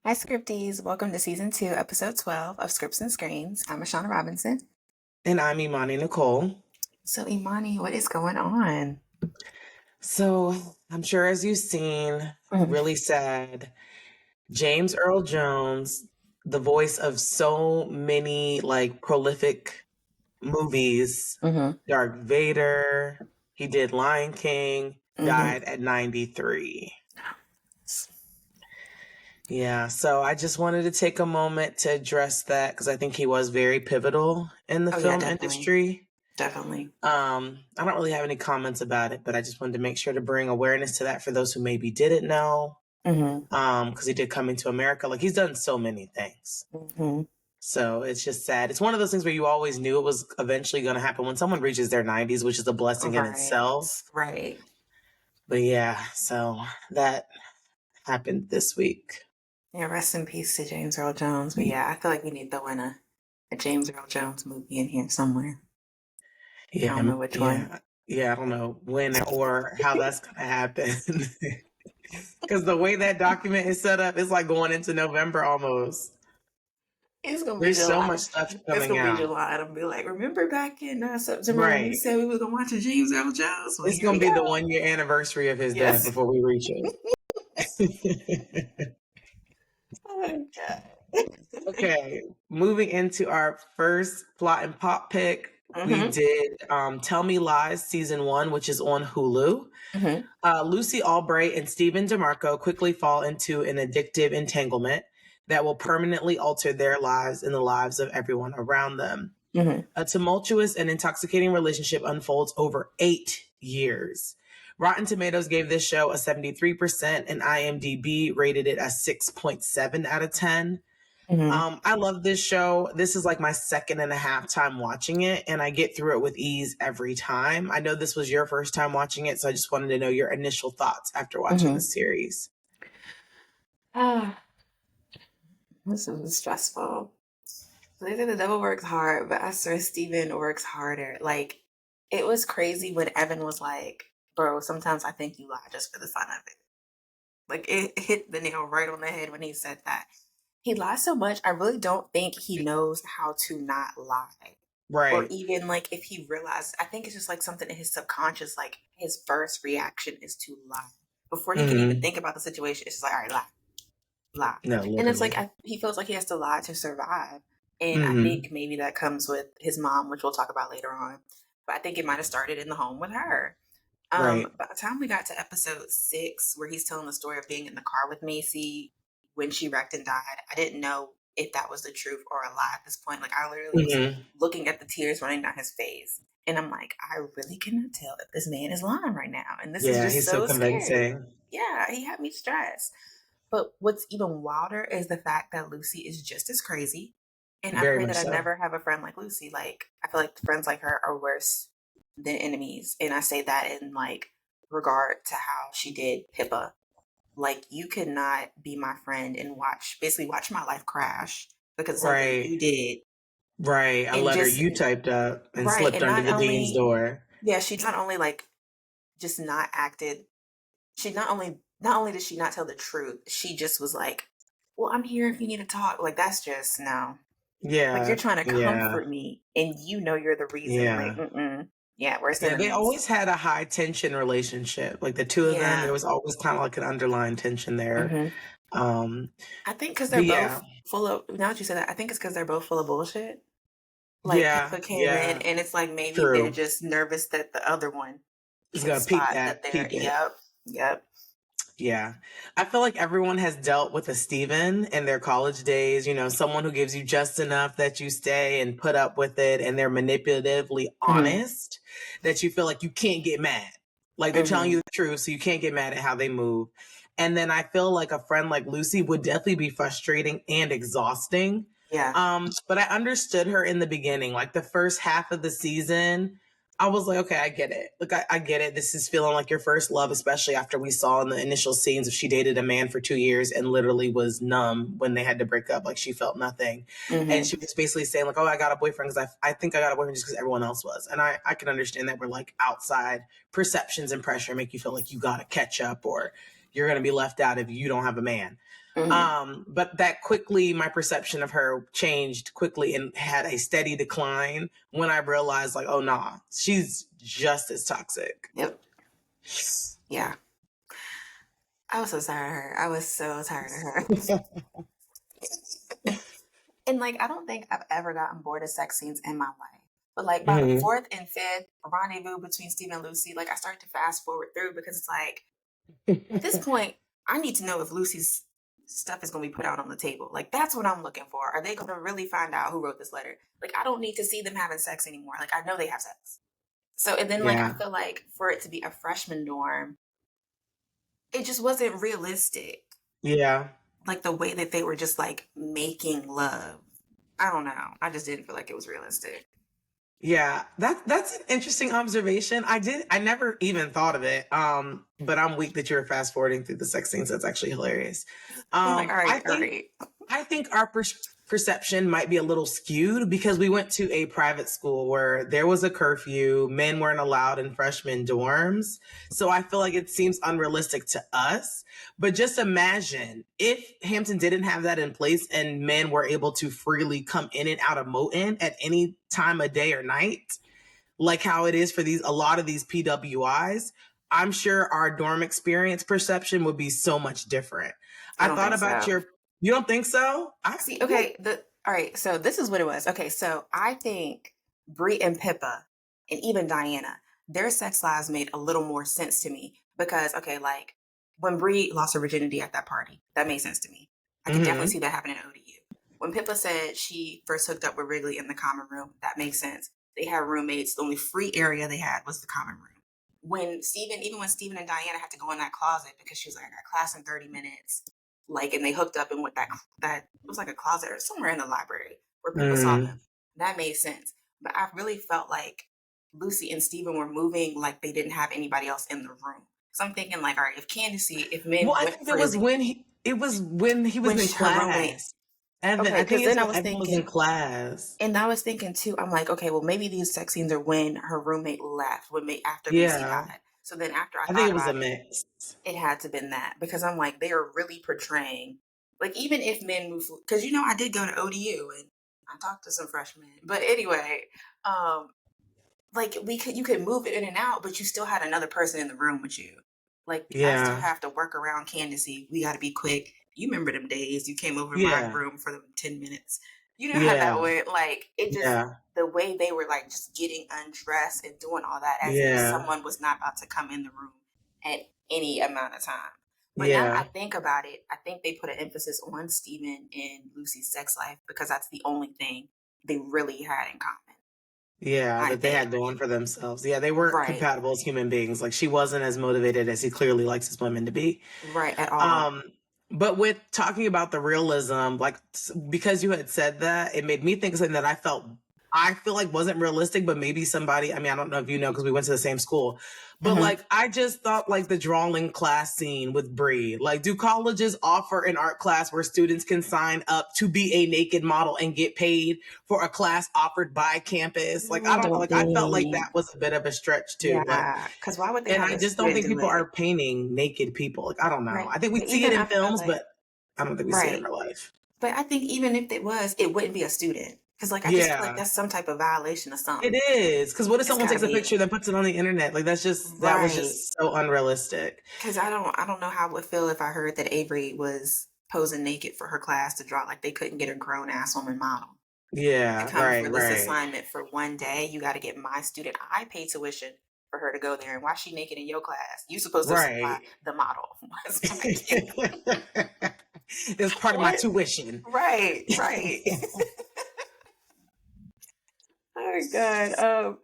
Hi, Scripties. Welcome to Season 2, Episode 12 of Scripts and Screens. I'm Ashana Robinson. And I'm Imani Nicole. So, Imani, what is going on? So I'm sure as you've seen, really sad, James Earl Jones, the voice of so many prolific movies, Darth Vader, he did Lion King, died at 93. Yeah, so I just wanted to take a moment to address that because I think he was very pivotal in the film industry. Definitely. I don't really have any comments about it, but I just wanted to make sure to bring awareness to that for those who maybe didn't know. Because he did come into America. Like, he's done so many things. So it's just sad. It's one of those things where you always knew it was eventually going to happen when someone reaches their 90s, which is a blessing in itself. Right. But yeah, so that happened this week. Yeah, rest in peace to James Earl Jones. But yeah, I feel like we need to win a James Earl Jones movie in here somewhere. Yeah, I don't know which one. Yeah, I don't know when or how that's going to happen. Because the way that document is set up, it's like going into November almost. It's gonna There's be July. so much stuff coming It's gonna out. be July. It'll be like, remember back in September when we said we were gonna watch a James Earl Jones? Well, it's gonna be the 1 year anniversary of his death before we reach it. Oh my God. Okay, moving into our first plot and pop pick. We did Tell Me Lies season 1, which is on Hulu. Lucy Albright and Stephen DeMarco quickly fall into an addictive entanglement that will permanently alter their lives and the lives of everyone around them. A tumultuous and intoxicating relationship unfolds over 8 years. Rotten Tomatoes gave this show a 73% and IMDb rated it a 6.7 out of 10. I love this show. This is like my 2.5 time watching it, and I get through it with ease every time. I know this was your first time watching it, so I just wanted to know your initial thoughts after watching the series. This was stressful. They say the devil works hard, but I swear Steven works harder. Like, it was crazy when Evan was like, bro, sometimes I think you lie just for the fun of it. Like, it hit the nail right on the head when he said that. He lies so much, I really don't think he knows how to not lie. Right. Or even, like, if he realizes, I think it's just, like, something in his subconscious, like, his first reaction is to lie. Before he can even think about the situation, it's just like, all right, lie. No, literally. And it's like, he feels like he has to lie to survive. And I think maybe that comes with his mom, which we'll talk about later on. But I think it might have started in the home with her. Right. By the time we got to episode 6, where he's telling the story of being in the car with Macy when she wrecked and died, I didn't know if that was the truth or a lie at this point. Like, I literally was looking at the tears running down his face. And I'm like, I really cannot tell if this man is lying right now. And this is just he's so convincing. scary. Yeah, he had me stressed. But what's even wilder is the fact that Lucy is just as crazy. And I pray that I never have a friend like Lucy. Like, I feel like friends like her are worse than enemies. And I say that in, like, regard to how she did Pippa. Like, you could not be my friend and watch my life crash because of something you did. Right. A letter you typed up and slipped under the dean's door. Yeah, she not only, like, just not acted. She not only did she not tell the truth, she just was like, well, I'm here if you need to talk. Like, that's just, no. Yeah. Like, you're trying to comfort me, and you know you're the reason. Yeah. Like, yeah, worse than they always had a high tension relationship. Like, the two of them, there was always kind of like an underlying tension there. I think because they're both full of, now that you said that, I think it's because they're both full of bullshit. Like, Pippa came in, and it's like maybe they're just nervous that the other one is going to peep that. Yep. Yeah. I feel like everyone has dealt with a Steven in their college days, you know, someone who gives you just enough that you stay and put up with it, and they're manipulatively honest that you feel like you can't get mad. Like, they're telling you the truth, so you can't get mad at how they move. And then I feel like a friend like Lucy would definitely be frustrating and exhausting. Yeah. But I understood her in the beginning. Like, the first half of the season, I was like, okay, I get it. Look, I get it. This is feeling like your first love, especially after we saw in the initial scenes if she dated a man for 2 years and literally was numb when they had to break up. Like, she felt nothing. And she was basically saying, like, oh, I got a boyfriend because I think I got a boyfriend just because everyone else was. And I can understand that we're like outside perceptions and pressure make you feel like you got to catch up or you're going to be left out if you don't have a man. But that quickly, my perception of her changed quickly and had a steady decline when I realized, like, oh, nah, she's just as toxic. Yep. Yeah. I was so tired of her. I was so tired of her. And like, I don't think I've ever gotten bored of sex scenes in my life. But like by the fourth and fifth rendezvous between Steve and Lucy, like I start to fast forward through because it's like, at this point, I need to know if Lucy's stuff is going to be put out on the table. Like, that's what I'm looking for. Are they going to really find out who wrote this letter? Like, I don't need to see them having sex anymore. Like, I know they have sex. So, and then, like, I feel like for it to be a freshman dorm, it just wasn't realistic. Yeah. Like, the way that they were just, like, making love. I don't know. I just didn't feel like it was realistic. Yeah, that's an interesting observation. I never even thought of it. But I'm weak that you're fast forwarding through the sex scenes. That's actually hilarious. I'm like, all right. I think our perception might be a little skewed because we went to a private school where there was a curfew. Men weren't allowed in freshman dorms. So I feel like it seems unrealistic to us. But just imagine if Hampton didn't have that in place and men were able to freely come in and out of Moton at any time of day or night, like how it is for a lot of these PWIs, I'm sure our dorm experience perception would be so much different. I thought about you don't think so? Okay. All right. So this is what it was. Okay. So I think Brie and Pippa and even Diana, their sex lives made a little more sense to me because, okay, like when Brie lost her virginity at that party, that made sense to me. I can definitely see that happening at ODU. When Pippa said she first hooked up with Wrigley in the common room, that makes sense. They had roommates. The only free area they had was the common room. Even when Steven and Diana had to go in that closet because she was like, I got class in 30 minutes. Like, and they hooked up and went that it was like a closet or somewhere in the library where people saw them. That made sense. But I really felt like Lucy and Steven were moving like they didn't have anybody else in the room. So I'm thinking like, all right, if men I think it was when he was in class. Evan, okay, I think then I was thinking was in class. And I was thinking too, I'm like, okay, well maybe these sex scenes are when her roommate left, after Lucy died. So then after I think it was a mix. It had to have been that because I'm like, they are really portraying, like even if men move, because I did go to ODU and I talked to some freshmen, but anyway, like you could move it in and out, but you still had another person in the room with you. Like I still have to work around Candace. We got to be quick. You remember them days you came over to my room for them 10 minutes. You know how that went. Like it just the way they were like just getting undressed and doing all that as if someone was not about to come in the room at any amount of time. But now I think about it, I think they put an emphasis on Steven and Lucy's sex life because that's the only thing they really had in common. Yeah, that they had going for themselves. Yeah, they weren't compatible as human beings. Like she wasn't as motivated as he clearly likes his women to be. Right, at all. But with talking about the realism, like because you had said that, it made me think of something that I feel like wasn't realistic, but maybe somebody, I mean, I don't know if you know, because we went to the same school, but like, I just thought like the drawing class scene with Brie, like, do colleges offer an art class where students can sign up to be a naked model and get paid for a class offered by campus? Like, I don't know, like, I felt like that was a bit of a stretch too. Yeah, because why would they? And I just don't think people are painting naked people. Like, I don't know. Right. I think we see it in films, but I don't think we see it in real life. But I think even if it was, it wouldn't be a student. Because like I just feel like that's some type of violation of something. It is. Because what if someone takes a picture that puts it on the internet? Like that was just so unrealistic. Because I don't know how I would feel if I heard that Avery was posing naked for her class to draw. Like they couldn't get a grown ass woman model. Yeah, for this assignment for one day. You got to get my student. I pay tuition for her to go there, and why she naked in your class? You supposed to supply the model. It's part of my tuition. Right. Oh god.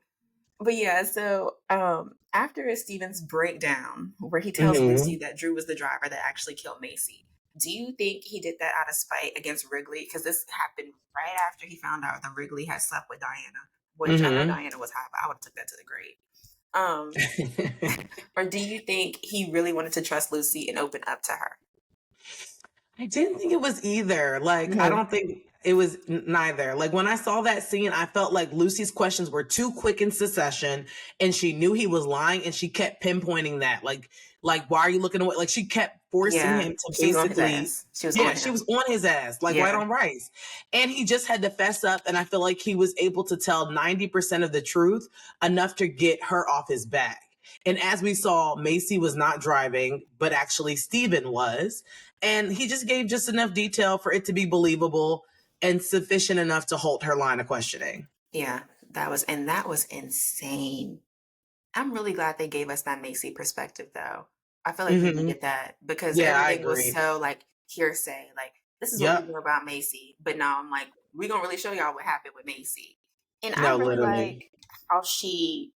But yeah, so after Steven's breakdown where he tells Lucy that Drew was the driver that actually killed Macy, do you think he did that out of spite against Wrigley? Because this happened right after he found out that Wrigley had slept with Diana, which I know Diana was high, but I would have took that to the grave. Or do you think he really wanted to trust Lucy and open up to her? I didn't think it was either. Like, I don't think it was neither. Like, when I saw that scene, I felt like Lucy's questions were too quick in succession, and she knew he was lying, and she kept pinpointing that. Like, Like, why are you looking away? Like, she kept forcing him to she was on his basically, ass. She was on yeah, she him. was on his ass, like white on rice. And he just had to fess up. And I feel like he was able to tell 90% of the truth, enough to get her off his back. And as we saw, Macy was not driving, but actually Steven was. And he just gave just enough detail for it to be believable and sufficient enough to hold her line of questioning. Yeah, that was insane. I'm really glad they gave us that Macy perspective, though. I feel like we didn't get that because Yeah, I everything was agree. so like hearsay. Like, this is what we Yep. know about Macy. But now I'm like, we're gonna really show y'all what happened with Macy. And I No, really literally. like how she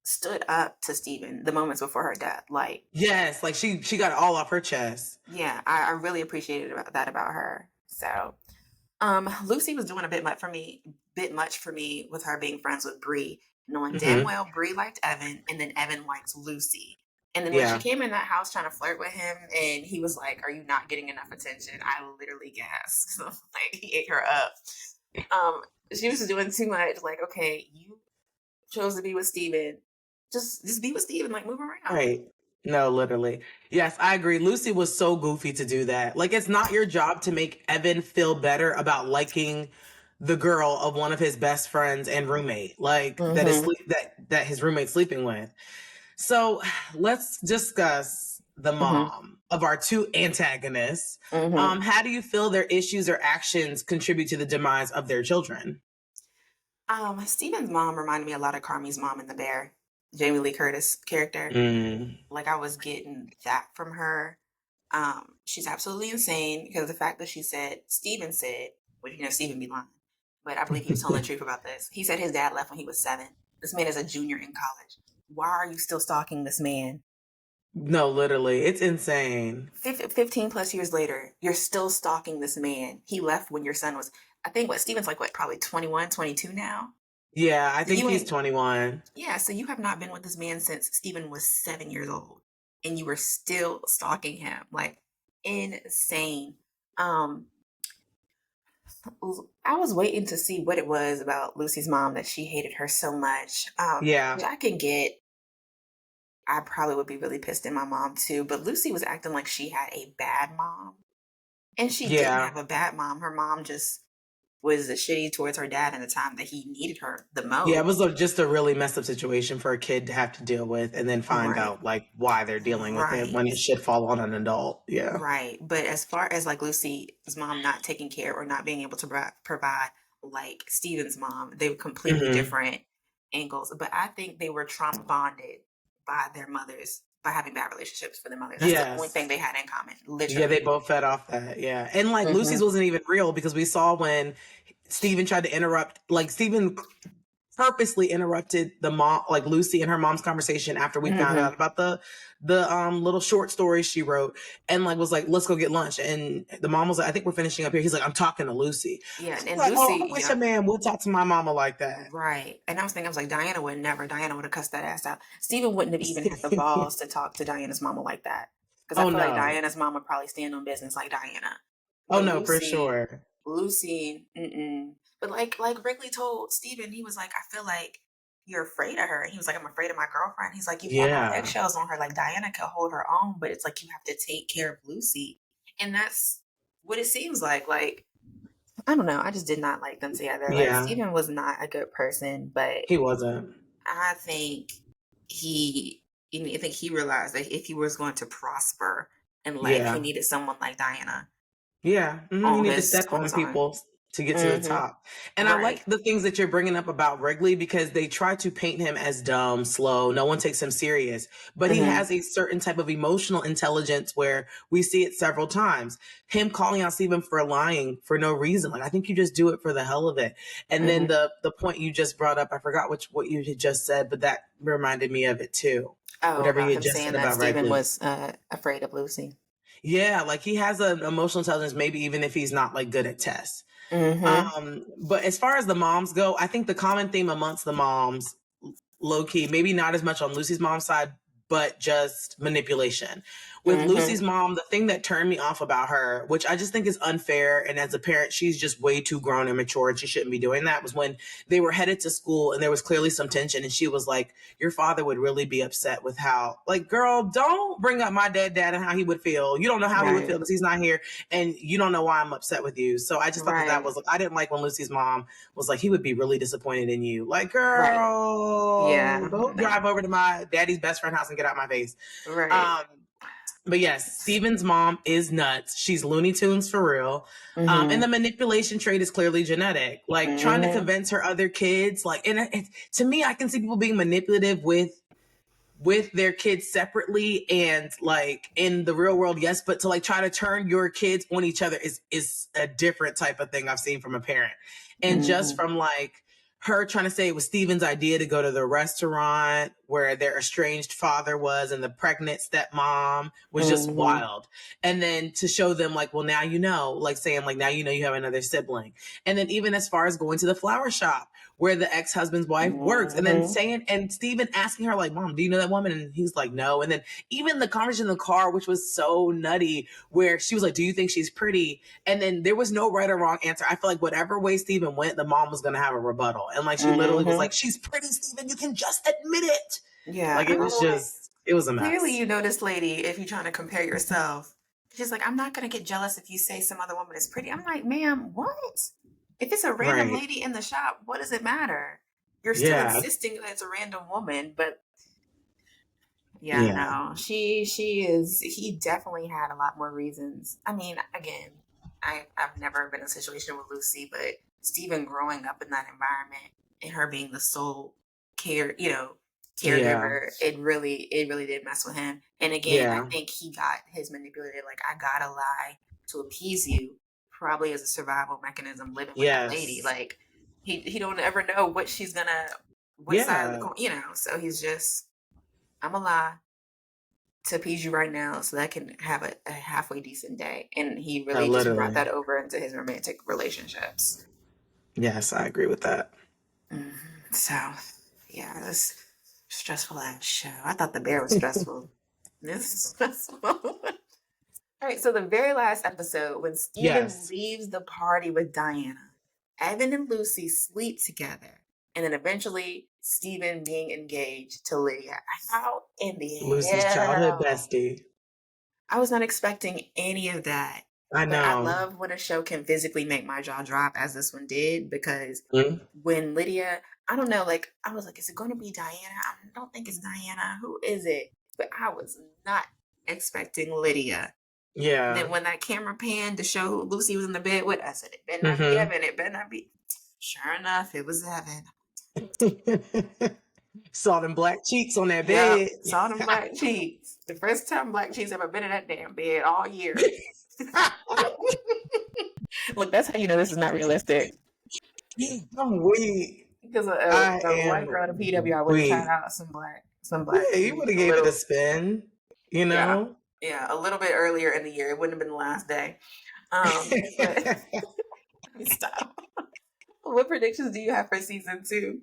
stood up to Steven the moments before her death. Like, Yes, like she got it all off her chest. yeah, I really appreciated that about her. So Lucy was doing a bit much for me, with her being friends with Brie, knowing damn well Brie liked Evan, and then Evan liked Lucy. And then when she Yeah. came in that house trying to flirt with him, and he was like, "Are you not getting enough attention?" I literally gasped. Like, he ate her up. She was doing too much. Like, okay, you chose to be with Steven. Just be with Steven. Like, move around. Right. No, literally. Yes, I agree. Lucy was so goofy to do that. Like, it's not your job to make Evan feel better about liking the girl of one of his best friends and roommate, like that his roommate's sleeping with. So let's discuss the mom of our two antagonists. How do you feel their issues or actions contribute to the demise of their children? Steven's mom reminded me a lot of Carmi's mom in The Bear, Jamie Lee Curtis character. Like, I was getting that from her. She's absolutely insane because the fact that Steven said, well, Steven be lying, but I believe he was telling the truth about this. He said his dad left when he was 7. This man is a junior in college. Why are you still stalking this man? No, literally. It's insane. 15 plus years later, you're still stalking this man. He left when your son was, I think, Steven's like, probably 21, 22 now? Yeah, I So think he's 21. Yeah, so you have not been with this man since Steven was 7 years old, and you were still stalking him. Like, insane. I was waiting to see what it was about Lucy's mom that she hated her so much. Yeah. I probably would be really pissed at my mom too, but Lucy was acting like she had a bad mom. And she didn't have a bad mom. Her mom just was shitty towards her dad in the time that he needed her the most. Yeah, it was just a really messed up situation for a kid to have to deal with and then find out like why they're dealing with it when it should fall on an adult. Yeah. Right. But as far as like Lucy's mom not taking care or not being able to provide like Steven's mom, they were completely different angles. But I think they were trauma bonded by their mothers, by having bad relationships for their mothers. That's the only thing they had in common. Literally. Yeah, they both fed off that. Yeah. And like Lucy's wasn't even real because we saw when Steven tried to interrupt, like Steven purposely interrupted the mom, like Lucy and her mom's conversation after we found out about the little short story she wrote, and like was like, let's go get lunch. And the mom was like, I think we're finishing up here. He's like, I'm talking to Lucy. Yeah, and like, Lucy, I wish a man would talk to my mama like that. Right. And I was like, Diana would never. Diana would have cussed that ass out. Steven wouldn't have even had the balls to talk to Diana's mama like that. Because I feel like Diana's mom would probably stand on business like Diana. But Lucy, for sure. Lucy, But like Wrigley told Steven, he was like, I feel like you're afraid of her. And he was like, I'm afraid of my girlfriend. He's like, you have eggshells on her. Like, Diana could hold her own, but it's like you have to take care of Lucy. And that's what it seems like. Like, I don't know. I just did not like them together. Like, Steven was not a good person, but he wasn't. I think he realized that if he was going to prosper in life, he needed someone like Diana. Yeah, you need to step on people to get to the top. And I like the things that you're bringing up about Wrigley because they try to paint him as dumb, slow. No one takes him serious, but he has a certain type of emotional intelligence where we see it several times. Him calling out Steven for lying for no reason. Like, I think you just do it for the hell of it. And then the point you just brought up, I forgot what you had just said, but that reminded me of it too. Oh, whatever you had just said about Steven was afraid of Lucy. Yeah, like he has an emotional intelligence, maybe even if he's not like good at tests. But as far as the moms go, I think the common theme amongst the moms, low key, maybe not as much on Lucy's mom's side, but just manipulation. With Lucy's mom, the thing that turned me off about her, which I just think is unfair, and as a parent, she's just way too grown and mature and she shouldn't be doing that, was when they were headed to school and there was clearly some tension and she was like, your father would really be upset with how, like, girl, don't bring up my dad and how he would feel. You don't know how he would feel because he's not here and you don't know why I'm upset with you. So I just thought that was, I didn't like when Lucy's mom was like, he would be really disappointed in you. Like, girl, don't drive over to my daddy's best friend house and get out my face. But yes, Steven's mom is nuts. She's Looney Tunes for real. And the manipulation trait is clearly genetic. Like trying to convince her other kids, like, and to me, I can see people being manipulative with their kids separately and like in the real world, yes, but to like try to turn your kids on each other is a different type of thing I've seen from a parent. And just from like her trying to say it was Steven's idea to go to the restaurant where their estranged father was and the pregnant stepmom was just wild. And then to show them like, well, now you know, like saying like, now you know you have another sibling. And then even as far as going to the flower shop where the ex-husband's wife works and then saying, and Steven asking her like, mom, do you know that woman? And he's like, no. And then even the conversation in the car, which was so nutty, where she was like, do you think she's pretty? And then there was no right or wrong answer. I feel like whatever way Steven went, the mom was going to have a rebuttal. And like, she literally was like, she's pretty, Steven, you can just admit it. Yeah. Like it was just, it was a mess. Clearly you know this lady, if you're trying to compare yourself, she's like, I'm not going to get jealous if you say some other woman is pretty. I'm like, ma'am, what? If it's a random lady in the shop, what does it matter? You're still insisting that it's a random woman, but no, he definitely had a lot more reasons. I mean, again, I've never been in a situation with Lucy, but Steven growing up in that environment and her being the sole caregiver, it really did mess with him. And again, I think he got his manipulated, like, I gotta lie to appease you, probably as a survival mechanism living with that lady. Like he don't ever know what she's gonna side of the coin, so he's just, I'm a lie to appease you right now so that I can have a halfway decent day. And he really just brought that over into his romantic relationships. Yes, I agree with that. So, yeah, this stressful ass show. I thought The Bear was stressful. This is stressful. All right, so the very last episode, when Steven leaves the party with Diana, Evan and Lucy sleep together. And then eventually, Steven being engaged to Lydia. How in the Lucy's childhood bestie. I was not expecting any of that. I know. But I love when a show can physically make my jaw drop, as this one did, because when Lydia, I don't know, like, I was like, is it going to be Diana? I don't think it's Diana. Who is it? But I was not expecting Lydia. Yeah. And then when that camera panned to show who Lucy was in the bed with, I said, it better not be Evan. It better not be. Sure enough, it was Evan. Saw them black cheeks on that bed. Saw them black cheeks. The first time black cheeks ever been in that damn bed all year. Look, that's how you know this is not realistic. I'm weak. Because a white girl at a PWI would have tried out some black. Yeah, you would have gave it a spin. You know? Yeah, a little bit earlier in the year. It wouldn't have been the last day. But stop. What predictions do you have for season 2?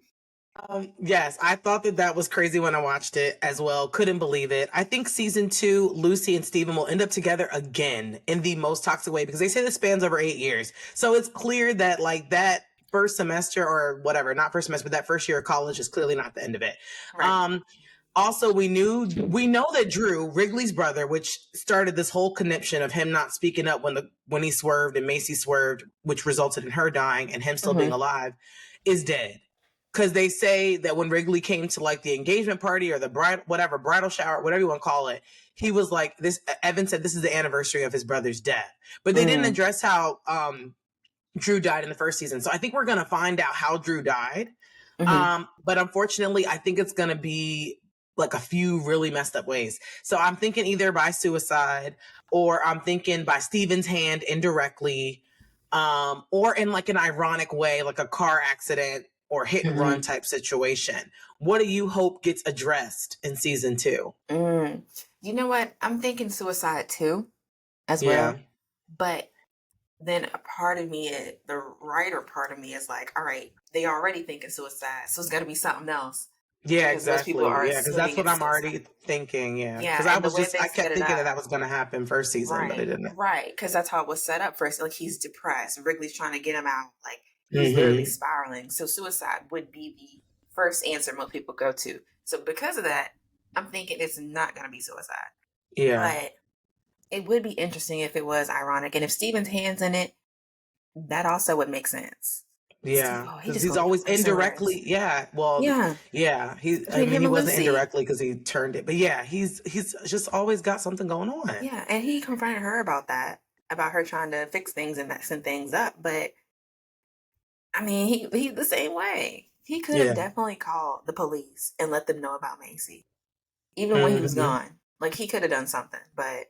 Yes, I thought that was crazy when I watched it as well. Couldn't believe it. I think season 2, Lucy and Steven will end up together again in the most toxic way because they say this spans over 8 years. So it's clear that like that first semester or whatever, not first semester, but that first year of college is clearly not the end of it. Right. Also, we know that Drew, Wrigley's brother, which started this whole conniption of him not speaking up when he swerved and Macy swerved, which resulted in her dying and him still being alive, is dead. Because they say that when Wrigley came to like the engagement party or the bridal shower, whatever you want to call it, he was like this. Evan said this is the anniversary of his brother's death, but they didn't address how Drew died in the first season. So I think we're gonna find out how Drew died. But unfortunately, I think it's gonna be like a few really messed up ways. So I'm thinking either by suicide or I'm thinking by Steven's hand indirectly, or in like an ironic way, like a car accident or hit and run type situation. What do you hope gets addressed in season 2? You know what? I'm thinking suicide too, as well. But then a part of me, the writer part of me is like, all right, they already thinking suicide, so it's got to be something else. Yeah, because most people exactly. are Yeah, because that's assuming what it's I'm suicide. already thinking. Yeah, Yeah, because and the way they I set kept it thinking that up, that was going to happen first season, but it right, didn't. right, because that's how it was set up first. Like he's depressed, Wrigley's trying to get him out. Like he's literally Mm-hmm. spiraling. So suicide would be the first answer most people go to. So because of that, I'm thinking it's not going to be suicide. Yeah. But it would be interesting if it was ironic, and if Steven's hands in it, that also would make sense. Steve, Yeah, oh, he because just he's gonna be the always worst and worst. indirectly. Yeah, well, Yeah, yeah. I between mean, him he and wasn't Lucy. indirectly because he turned it, but yeah, he's just always got something going on. Yeah, and he confronted her about that, about her trying to fix things and messing things up. But I mean, he the same way. He could have Yeah. definitely called the police and let them know about Macy, even when he was Hmm. gone. Like he could have done something. But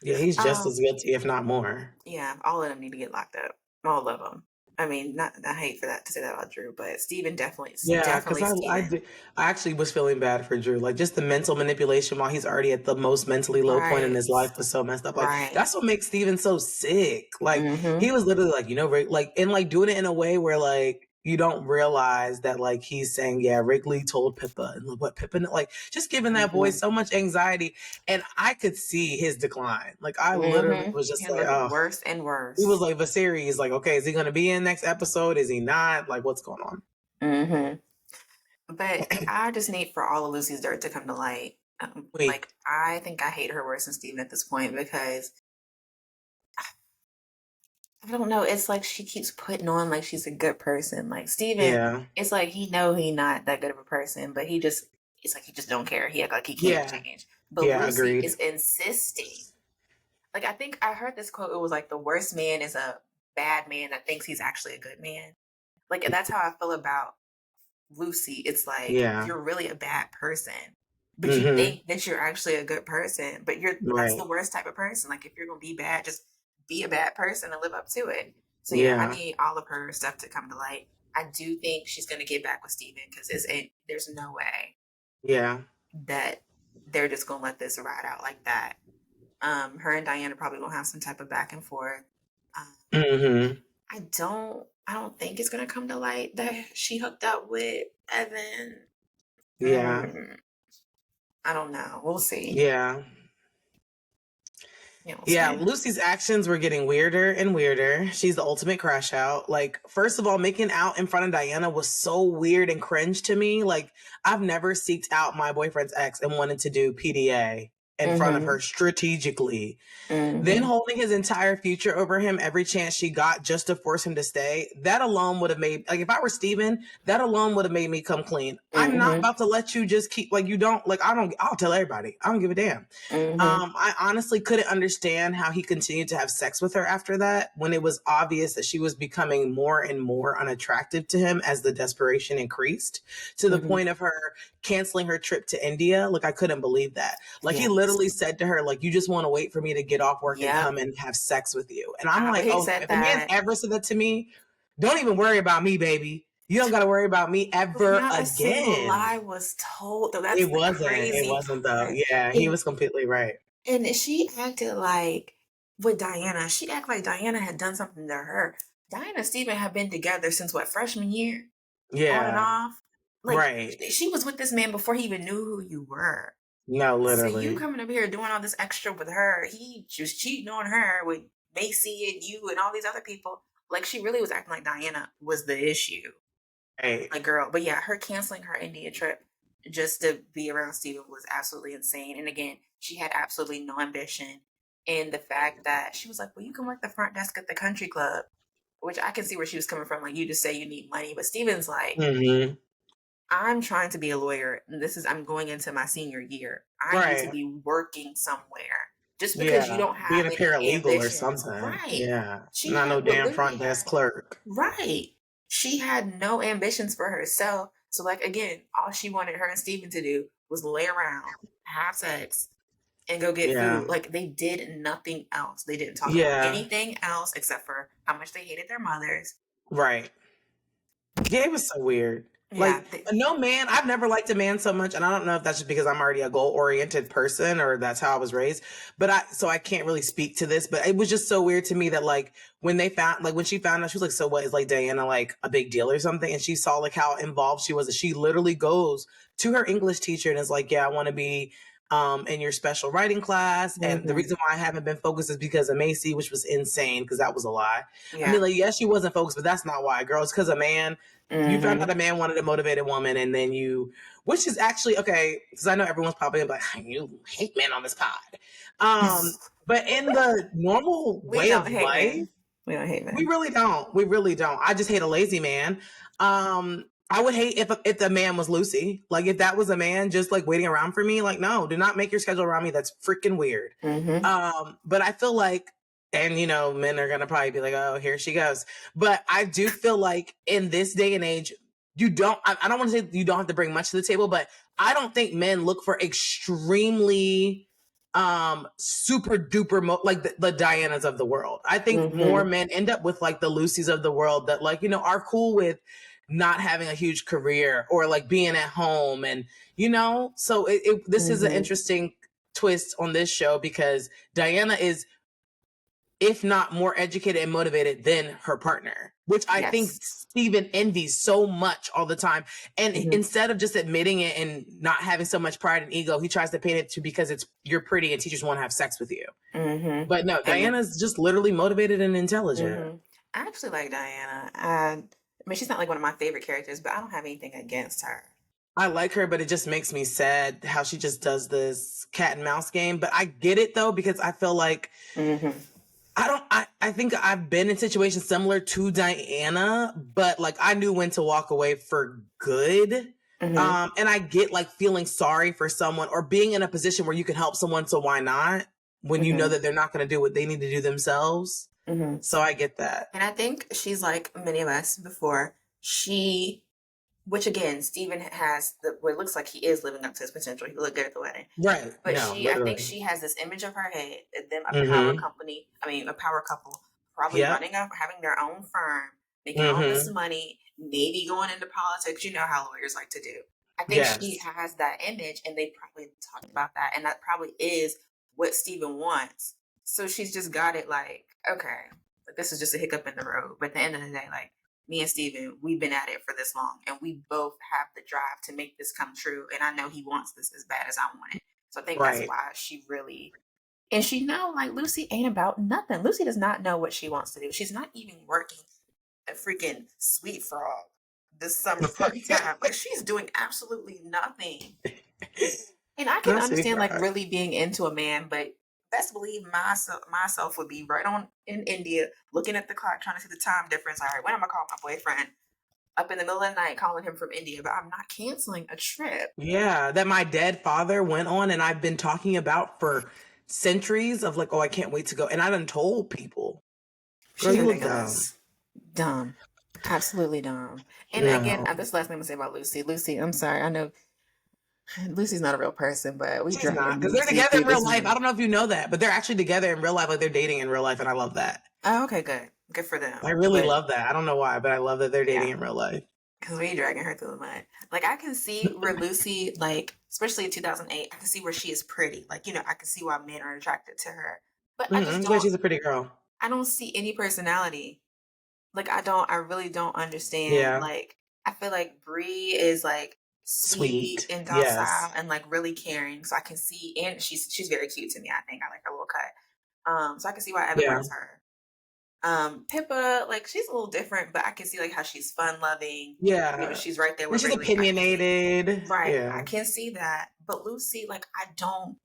Yeah, he's just um, as guilty, if not more. yeah, all of them need to get locked up. All of them. I mean, not I hate for that to say that about Drew, but Steven definitely, Yeah, because definitely Steven. I actually was feeling bad for Drew. Like just the mental manipulation while he's already at the most mentally low point in Right, his life was so messed up. Like right. that's what makes Steven so sick. Like Mm-hmm. he was literally like, Rick, like and like doing it in a way where like you don't realize that like he's saying, yeah, Wrigley told Pippa and look what Pippa like just giving that boy Mm-hmm. so much anxiety. And I could see his decline. Like I literally Mm-hmm. was just He like, looked oh, worse and he was worse. like Viserys, like, okay, is he gonna be in next episode? Is he not? Like what's going on? Mm-hmm. But I just need for all of Lucy's dirt to come to light. Wait, Like I think I hate her worse than Steven at this point because I don't know. It's like she keeps putting on like she's a good person. Like Steven, yeah. it's like he know he not that good of a person, but it's like he just don't care. He act like he can't Yeah. change. But Yeah, Lucy agreed. is insisting. Like I think I heard this quote. It was like the worst man is a bad man that thinks he's actually a good man. Like that's how I feel about Lucy. It's like Yeah. you're really a bad person, but you Mhm. think that you're actually a good person, but that's the Right. worst type of person. Like if you're gonna be bad, just be a bad person and live up to it. So yeah, I Yeah. need all of her stuff to come to light. I do think she's gonna get back with Steven because there's no way Yeah. that they're just gonna let this ride out like that. Her and Diana probably gonna have some type of back and forth. Um, Mhm. I don't think it's gonna come to light that she hooked up with Evan. Yeah. Mm, I don't know. We'll see. Yeah. Yeah, we'll Yeah, see. Lucy's actions were getting weirder and weirder. She's the ultimate crash out. Like, first of all, making out in front of Diana was so weird and cringe to me. Like, I've never seeked out my boyfriend's ex and wanted to do PDA in front of Mm-hmm. her strategically. Then Mm-hmm. holding his entire future over him every chance she got just to force him to stay, that alone would have made, like, if I were Steven, that alone would have made me come clean. I'm not Mm-hmm. about to let you just keep, like, you don't, like, I'll tell everybody. I don't give a damn. Mm-hmm. I honestly couldn't understand how he continued to have sex with her after that when it was obvious that she was becoming more and more unattractive to him as the desperation increased to the Mm-hmm. point of her canceling her trip to India. Like, I couldn't believe that. Like, he Yes. literally said to her, like, you just want to wait for me to get off work and Yep. come and have sex with you. And I'm But like, he oh no, said if a man's that. ever said that to me, don't even worry about me, baby. You don't got to worry about me ever Not a single again. lie was told, though. That's the It crazy wasn't though. part. Yeah, he And was completely right. and she acted like with Diana, she acted like Diana had done something to her. Diana and Steven have been together since what, freshman year? On and Yeah. off. Like Right. she was with this man before he even knew who you were. No, So you literally. coming up here doing all this extra with her, he just cheating on her with Macy and you and all these other people. Like she really was acting like Diana was the issue. Right. Like girl, but yeah, her canceling her India trip just to be around Steven was absolutely insane. And again, she had absolutely no ambition. And the fact that she was like, well, you can work the front desk at the country club, which I can see where she was coming from. Like you just say you need money, but Steven's like, Mm-hmm. I'm trying to be a lawyer. And I'm going into my senior year. I need to Right. be working somewhere. Just because you Yeah. don't Being have a any paralegal or ambitions. something. Right. Yeah. She Not no had what damn literally front desk had clerk. right. She had no ambitions for herself. So like again, all she wanted her and Steven to do was lay around, have sex, and go get Yeah. food. Like they did nothing else. They didn't talk about Yeah. anything else except for how much they hated their mothers. Right. Yeah, it was so weird. Yeah. Like, no man, I've never liked a man so much, and I don't know if that's just because I'm already a goal-oriented person or that's how I was raised, but so I can't really speak to this, but it was just so weird to me that, like, when she found out, she was like, so what, is, like, Diana, like, a big deal or something? And she saw, like, how involved she was, and she literally goes to her English teacher and is like, yeah, I want to be in your special writing class. And the reason why I haven't been focused is because of Macy, which was insane because that was a lie. Yeah. I mean, like, yes, she wasn't focused, but that's not why, girl. It's because a man, you found out a man wanted a motivated woman, and then which is actually, okay, because I know everyone's probably like, you hate men on this pod. But in the normal way of life, we don't hate men. We really don't. We really don't. I just hate a lazy man. I would hate if the man was Lucy. Like, if that was a man just like waiting around for me, like, no, do not make your schedule around me. That's freaking weird. But I feel like, and men are going to probably be like, oh, here she goes. But I do feel like in this day and age, I don't want to say you don't have to bring much to the table, but I don't think men look for extremely super duper like the Dianas of the world. I think more men end up with like the Lucys of the world that, like, are cool with not having a huge career or like being at home, and so this is an interesting twist on this show because Diana is, if not more educated and motivated than her partner, which I think Steven envies so much all the time. And instead of just admitting it and not having so much pride and ego, he tries to paint it to because you're pretty and teachers want to have sex with you. But no, Diana's just literally motivated and intelligent. I actually like Diana. I mean, she's not like one of my favorite characters, but I don't have anything against her. I like her, but it just makes me sad how she just does this cat and mouse game. But I get it though, because I feel like I think I've been in situations similar to Diana, but like I knew when to walk away for good. And I get like feeling sorry for someone or being in a position where you can help someone. So why not when you know that they're not going to do what they need to do themselves? So I get that. And I think she's like many of us before. Which again, Steven has what it looks like he is living up to his potential. He looked good at the wedding. Right. But I think she has this image of her head, them a power couple, probably running up, having their own firm, making all this money, maybe going into politics. You know how lawyers like to do. I think she has that image, and they probably talked about that, and that probably is what Steven wants. So she's just got it like, okay, this is just a hiccup in the road. But at the end of the day, like, me and Steven, we've been at it for this long, and we both have the drive to make this come true. And I know he wants this as bad as I want it. So I think that's why she really, and she know, like, Lucy ain't about nothing. Lucy does not know what she wants to do. She's not even working a freaking Sweet Frog this summer part-time. Like, she's doing absolutely nothing. And I can understand, like, really being into a man, but best believe myself would be right on in India, looking at the clock, trying to see the time difference. All right, when am I calling my boyfriend? Up in the middle of the night, calling him from India, but I'm not canceling a trip. Yeah, that my dead father went on, and I've been talking about for centuries of like, oh, I can't wait to go. And I done told people. Girl, you look dumb. Absolutely dumb. And again, this last thing I'm going to say about Lucy. Lucy, I'm sorry. I know Lucy's not a real person, but she's not, because they're together in real life. I don't know if you know that, but they're actually together in real life. Like, they're dating in real life, and I love that. Oh, okay, good. Good for them. I really love that. I don't know why, but I love that they're dating in real life. Because we dragging her through the mud. Like, I can see where Lucy, like, especially in 2008, I can see where she is pretty. Like, I can see why men are attracted to her. But I just don't. She's a pretty girl. I don't see any personality. Like, I really don't understand. Yeah. Like, I feel like Brie is, like, sweet and docile and, like, really caring. So I can see, and she's very cute to me, I think. I like her little cut. So I can see why Evan likes her. Pippa, like, she's a little different, but I can see, like, how she's fun loving. Yeah. She's right there with she's opinionated. Right. Yeah. I can see that. But Lucy, like, I don't.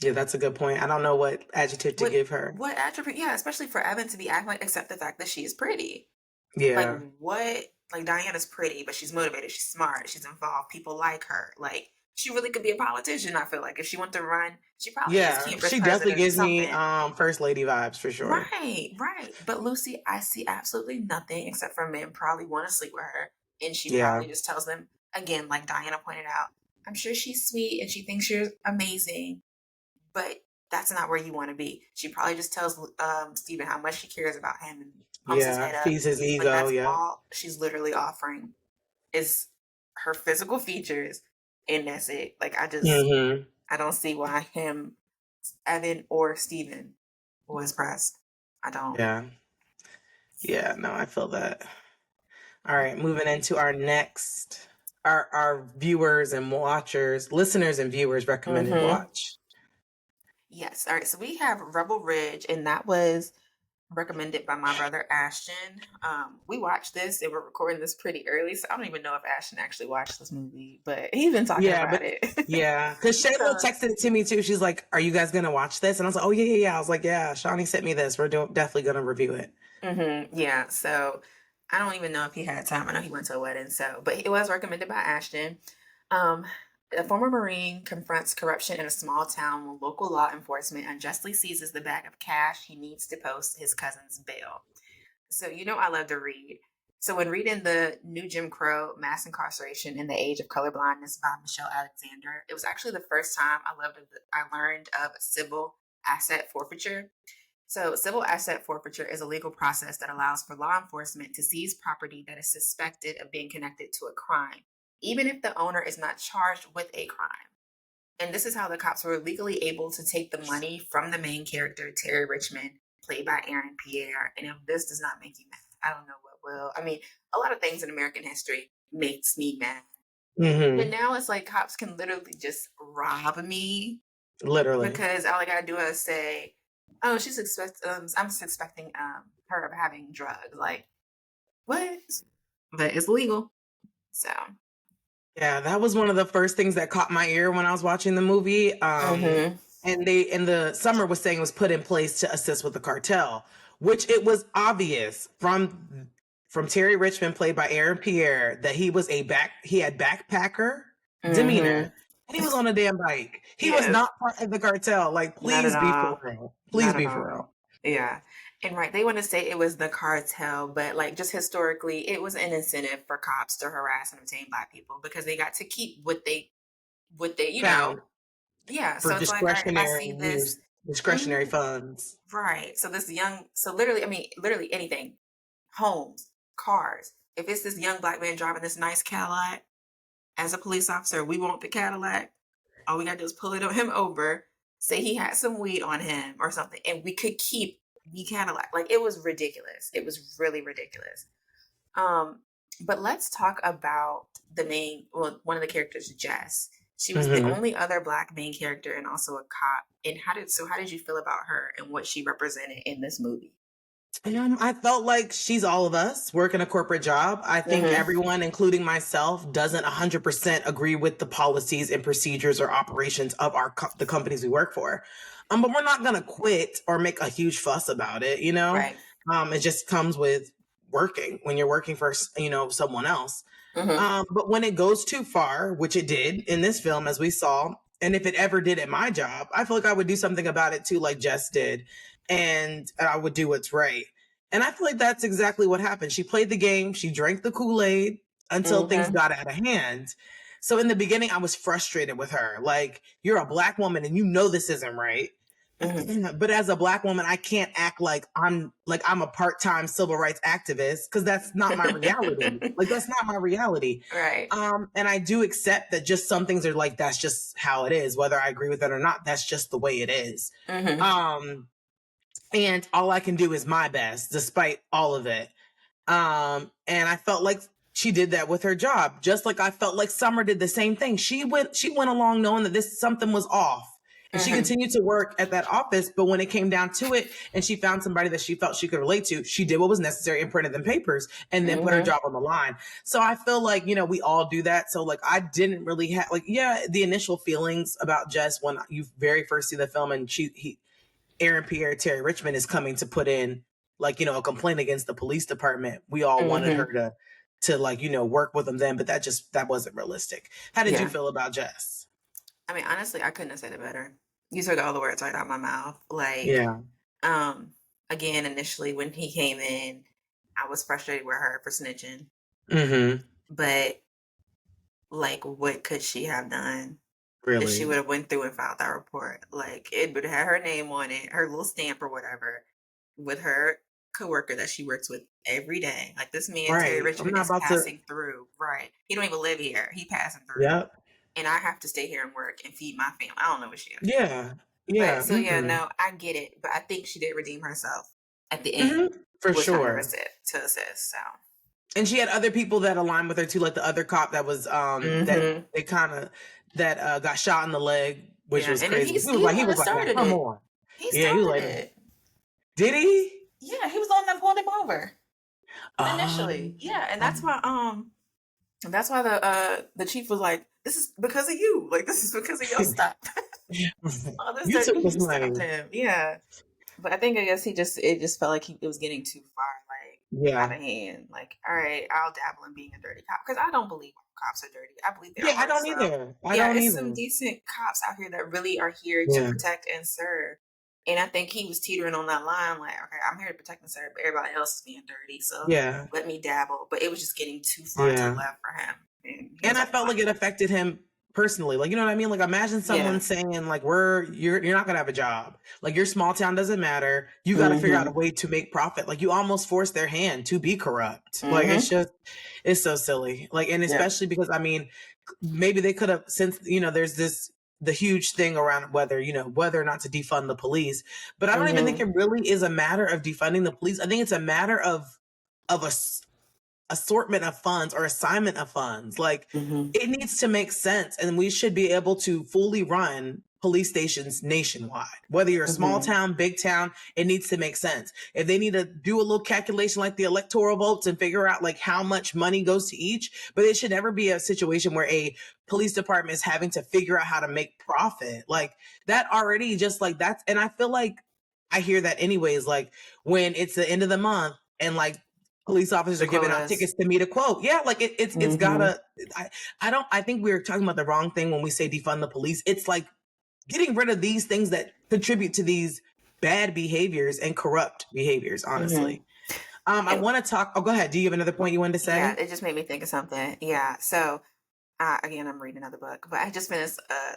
Yeah, that's a good point. I don't know what adjective to give her. What attribute? Yeah, especially for Evan to be acting like, except the fact that she is pretty. Yeah. Like, what? Like, Diana's pretty, but she's motivated. She's smart. She's involved. People like her. Like, she really could be a politician, I feel like. If she went to run, she probably is campus she definitely gives me first lady vibes for sure. Right. But Lucy, I see absolutely nothing except for men probably want to sleep with her. And she probably just tells them, again, like Diana pointed out, I'm sure she's sweet and she thinks she's amazing, but that's not where you want to be. She probably just tells Steven how much she cares about him and pumps his head up. Feeds his ego. That's all she's literally offering. is her physical features, and that's it. Like Mhm. I don't see why him, Evan or Steven was pressed. I don't. Yeah. Yeah, no, I feel that. All right, moving into our next, our viewers and watchers, listeners and viewers recommended Mm-hmm. watch. Yes. All right. So we have Rebel Ridge, and that was recommended by my brother Ashton. We watched this and we're recording this pretty early, so I don't even know if Ashton actually watched this movie, but he's been talking Yeah, about but it. yeah, because Shayla So, texted it to me too. She's like, "Are you guys gonna watch this?" And I was like, "Oh yeah, yeah, yeah." I was like, "Yeah, Shawnee sent me this. We're definitely gonna review it." yeah. So I don't even know if he had time. I know he went to a wedding, so but it was recommended by Ashton. Um, a former Marine confronts corruption in a small town when local law enforcement unjustly seizes the bag of cash he needs to post his cousin's bail. So, I love to read. So, when reading The New Jim Crow Mass Incarceration in the Age of Colorblindness by Michelle Alexander, it was actually the first time I learned of civil asset forfeiture. So, civil asset forfeiture is a legal process that allows for law enforcement to seize property that is suspected of being connected to a crime, even if the owner is not charged with a crime. And this is how the cops were legally able to take the money from the main character, Terry Richmond, played by Aaron Pierre. And if this does not make you mad, I don't know what will. I mean, a lot of things in American history makes me mad. But Mm-hmm. now it's like cops can literally just rob me Literally. because all I gotta do is say, "Oh, I'm suspecting her of having drugs." Like what? But it's legal, so. Yeah, that was one of the first things that caught my ear when I was watching the movie. Mm-hmm. And the Summer was saying it was put in place to assist with the cartel, which it was obvious from Terry Richmond, played by Aaron Pierre, that he had backpacker Mm-hmm. demeanor, and he was on a damn bike. He was Yes. not part of the cartel. Like, Not at please be for all. real. Please Not at be for all. real. Yeah. And right, they want to say it was the cartel, but like just historically, it was an incentive for cops to harass and obtain black people because they got to keep what they. Found Yeah. for So it's like, all right, if I see discretionary this, use, discretionary mhm, funds. right. So literally, I mean, literally anything, homes, cars. If it's this young black man driving this nice Cadillac as a police officer, we want the Cadillac. All we gotta do is pull him over, say he had some weed on him or something, and we could keep the Cadillac. Like it was ridiculous. It was really ridiculous. Um, but let's talk about one of the characters, Jess. She was the Mm-hmm. only other black main character and also a cop. And how did you feel about her and what she represented in this movie? I felt like she's all of us working a corporate job. I think Mm-hmm. everyone, including myself, doesn't 100% agree with the policies and procedures or operations of the companies we work for. But we're not going to quit or make a huge fuss about it, you know? Right. It just comes with working when you're working for, someone else. Mm-hmm. But when it goes too far, which it did in this film, as we saw, and if it ever did at my job, I feel like I would do something about it too, like Jess did, and I would do what's right. And I feel like that's exactly what happened. She played the game, she drank the Kool-Aid until things Mm-hmm. got out of hand. So in the beginning, I was frustrated with her. Like, you're a black woman and you know this isn't right. Mm-hmm. But as a black woman, I can't act like I'm a part-time civil rights activist because that's not my reality. Like that's not my reality. Right. And I do accept that just some things are like that's just how it is, whether I agree with it or not. That's just the way it is. Mm-hmm. Um, and all I can do is my best, despite all of it. And I felt like she did that with her job, just like I felt like Summer did the same thing. She went along knowing that this something was off. And she Mm-hmm. continued to work at that office, but when it came down to it and she found somebody that she felt she could relate to, she did what was necessary and printed them papers and then put her Mm-hmm. job on the line. So I feel like, we all do that. So like I didn't really have like, yeah, the initial feelings about Jess when you very first see the film and Aaron Pierre Terry Richmond is coming to put in like, a complaint against the police department. We all wanted her Mm-hmm. to like, work with them then, but that wasn't realistic. How did you Yeah. feel about Jess? I mean, honestly, I couldn't have said it better. You took all the words right out of my mouth. Like, Yeah. um, again, initially when he came in, I was frustrated with her for snitching. Mm-hmm. But like, what could she have done if she Really. would have went through and filed that report? Like, it would have had her name on it, her little stamp or whatever, with her coworker that she works with every day. Like this man, Terry Right. I'm Richmond, not is about to passing through. right, he don't even live here. He passing through. Yep. And I have to stay here and work and feed my family. I don't know what she is. Yeah. But Yeah. so yeah, no, I get it. But I think she did redeem herself at the end. For Was trying sure. to assist. So And she had other people that aligned with her too, like the other cop that was that they kind of that got shot in the leg, which yeah, was and then crazy. he's the one that Like, started come it. on. He Yeah, he was started like, it. did he? Yeah, he was the one that pulled him over initially. Um, Yeah, and that's why the chief was like, "This is because of you. Like this is because of your stuff." All this you stuff took this you money. stopped him. Yeah, but I think I guess it just felt like it was getting too far, like out of hand. Like, all right, I'll dabble in being a dirty cop because I don't believe cops are dirty. I believe there Yeah, I are don't some. either. I Yeah, don't it's either. some decent cops out here that really are here to Yeah. protect and serve. And I think he was teetering on that line, like, okay, I'm here to protect and serve, but everybody else is being dirty, so Yeah. let me dabble. But it was just getting too far to the left for him. And I felt like it affected him personally. Like, you know what I mean? Like, imagine someone saying, like, you're not gonna have a job. Like, your small town doesn't matter. You got to figure out a way to make profit. Like, you almost force their hand to be corrupt. Like, it's so silly. Like, and especially because I mean, maybe they could have, since there's the huge thing around whether or not to defund the police. But I don't even think it really is a matter of defunding the police. I think it's a matter of a assortment of funds or assignment of funds. Like it needs to make sense, and we should be able to fully run police stations nationwide. Whether you're a small town, big town, it needs to make sense. If they need to do a little calculation like the electoral votes and figure out like how much money goes to each, but it should never be a situation where a police department is having to figure out how to make profit. Like that already just like that's, and I feel like I hear that anyways, like when it's the end of the month and like police officers are giving out tickets to meet a quote. Yeah, like it's gotta. I think we're talking about the wrong thing when we say defund the police. It's like getting rid of these things that contribute to these bad behaviors and corrupt behaviors. Honestly, I want to talk. Oh, go ahead. Do you have another point you wanted to say? Yeah, it just made me think of something. Yeah, so again, I'm reading another book, but I just finished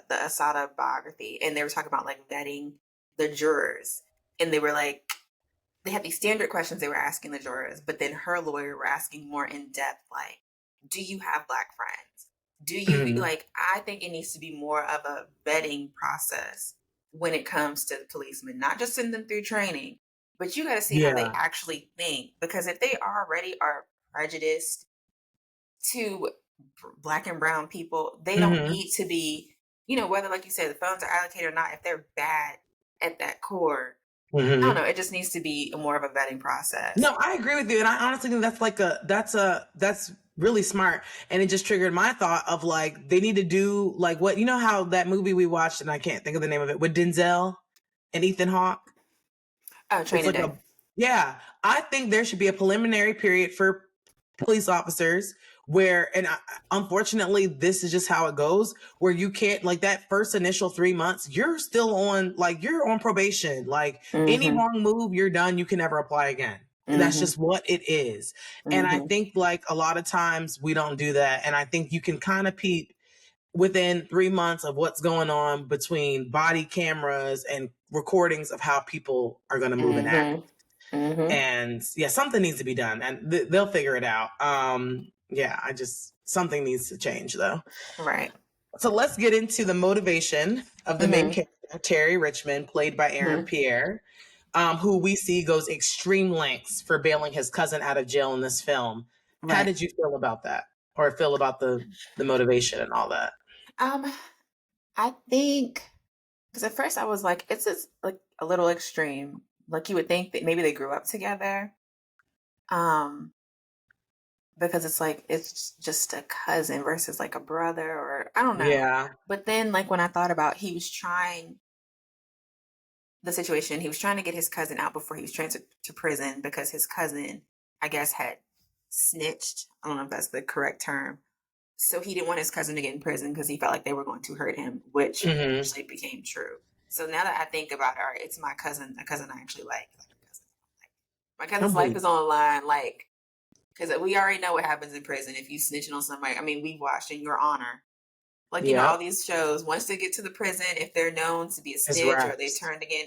the Asada biography, and they were talking about like vetting the jurors, and they were like they had these standard questions they were asking the jurors, but then her lawyer were asking more in depth, like, do you have Black friends? Do you like, I think it needs to be more of a vetting process when it comes to policemen, not just send them through training, but you got to see how they actually think. Because if they already are prejudiced to Black and brown people, they don't need to be, whether, like you said, the funds are allocated or not, if they're bad at that core, I don't know. It just needs to be more of a vetting process. No, I agree with you, and I honestly think that's really smart, and it just triggered my thought of like they need to do like what how that movie we watched, and I can't think of the name of it, with Denzel and Ethan Hawke. Oh, Training Day. I think there should be a preliminary period for police officers where, and unfortunately this is just how it goes, where you can't, like that first initial 3 months, you're still on, like you're on probation, like any wrong move, you're done, you can never apply again. And that's just what it is. And I think like a lot of times we don't do that. And I think you can kind of peep within 3 months of what's going on between body cameras and recordings of how people are going to move and act. And yeah, something needs to be done, and they'll figure it out. Something needs to change though. Right. So let's get into the motivation of the main character, Terry Richmond, played by Aaron Pierre, who we see goes extreme lengths for bailing his cousin out of jail in this film. Right. How did you feel about that, or feel about the motivation and all that? I think because at first I was like, it's just like a little extreme. Like you would think that maybe they grew up together. Because it's like it's just a cousin versus like a brother, or I don't know. Yeah. But then like when I thought about he was trying to get his cousin out before he was transferred to prison because his cousin, I guess, had snitched. I don't know if that's the correct term. So he didn't want his cousin to get in prison because he felt like they were going to hurt him, which actually became true. So now that I think about it, all right, it's my cousin, a cousin I actually like. My cousin's life is on the line, like, because we already know what happens in prison if you snitching on somebody. I mean, we've watched In Your Honor. Like, you know, all these shows, once they get to the prison, if they're known to be a snitch or they turned again,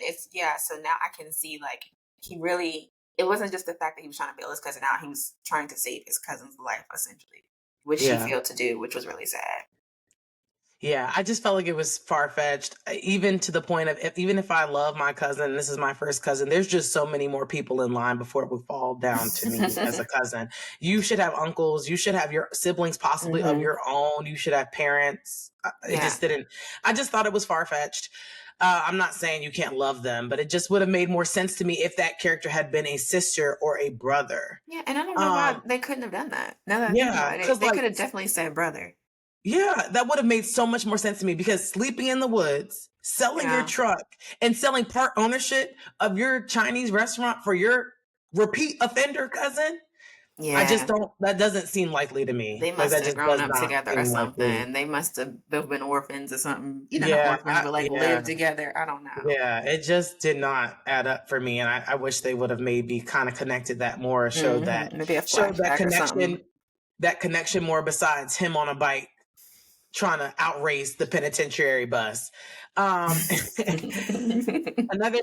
so now I can see, like, it wasn't just the fact that he was trying to bail his cousin out. He was trying to save his cousin's life, essentially. which she failed to do, which was really sad. Yeah, I just felt like it was far-fetched, even to the point of even if I love my cousin, this is my first cousin, there's just so many more people in line before it would fall down to me as a cousin. You should have uncles, you should have your siblings possibly of your own, you should have parents. It just didn't, I just thought it was far-fetched. I'm not saying you can't love them, but it just would have made more sense to me if that character had been a sister or a brother. Yeah, and I don't know why they couldn't have done that. Now that I think about it, they could have definitely said brother. Yeah, that would have made so much more sense to me because sleeping in the woods, selling your truck, and selling part ownership of your Chinese restaurant for your repeat offender cousin. Yeah. I just don't, that doesn't seem likely to me. They must have grown up together or something. Likely. They must have been orphans or something. You know, not orphans, but like lived together. I don't know. Yeah, it just did not add up for me. And I wish they would have maybe kind of connected that more, showed that, maybe a flashback that connection more besides him on a bike trying to outrace the penitentiary bus. Another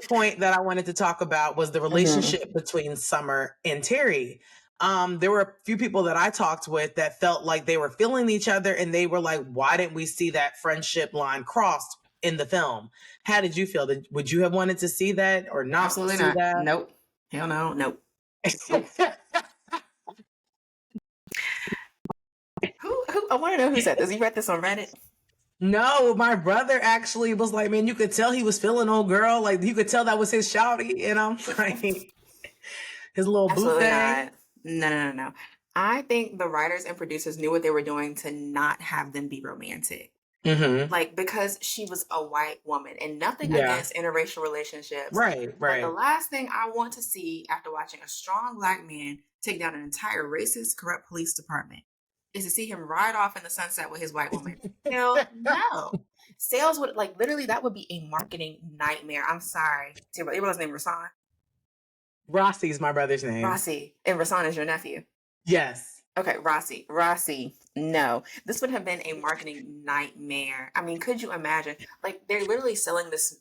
point that I wanted to talk about was the relationship between Summer and Terry. There were a few people that I talked with that felt like they were feeling each other, and they were like, why didn't we see that friendship line crossed in the film? How did you feel? Would you have wanted to see that or not? Absolutely not. That? Nope. Hell no. Nope. Who? I want to know who said this. You read this on Reddit? No, my brother actually was like, man, you could tell he was feeling old girl. Like, you could tell that was his shouty. And I'm like, his little boot thing. No. I think the writers and producers knew what they were doing to not have them be romantic. Like, because she was a white woman, and nothing against interracial relationships. Right. But the last thing I want to see after watching a strong black man take down an entire racist, corrupt police department is to see him ride off in the sunset with his white woman. Hell no. Sales would, like, literally, that would be a marketing nightmare. I'm sorry. Your brother's name Rasan? Rossi's my brother's name. Rossi. And Rasan is your nephew? Yes. Okay, Rossi. No. This would have been a marketing nightmare. I mean, could you imagine? Like, they're literally selling this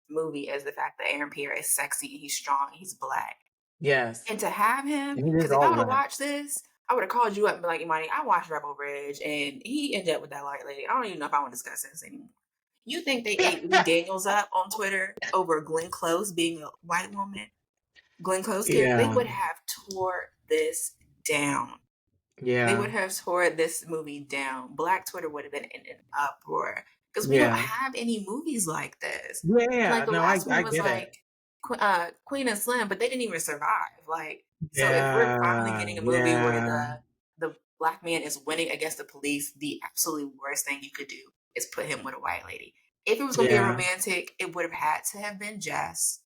movie as the fact that Aaron Pierre is sexy and he's strong and he's black. Yes. And to have him, because if I would have watched this, I would have called you up and be like, Imani, I watched Rebel Ridge, and he ended up with that white lady. I don't even know if I want to discuss this anymore. You think they ate Lee Daniels up on Twitter over Glenn Close being a white woman? Glenn Close, they would have tore this down. Yeah. They would have tore this movie down. Black Twitter would have been in an uproar because we don't have any movies like this. Yeah. Like the last one was like Queen and Slim, but they didn't even survive. Like, so if we're finally getting a movie where the black man is winning against the police, the absolutely worst thing you could do is put him with a white lady. If it was going to be a romantic, it would have had to have been Jess.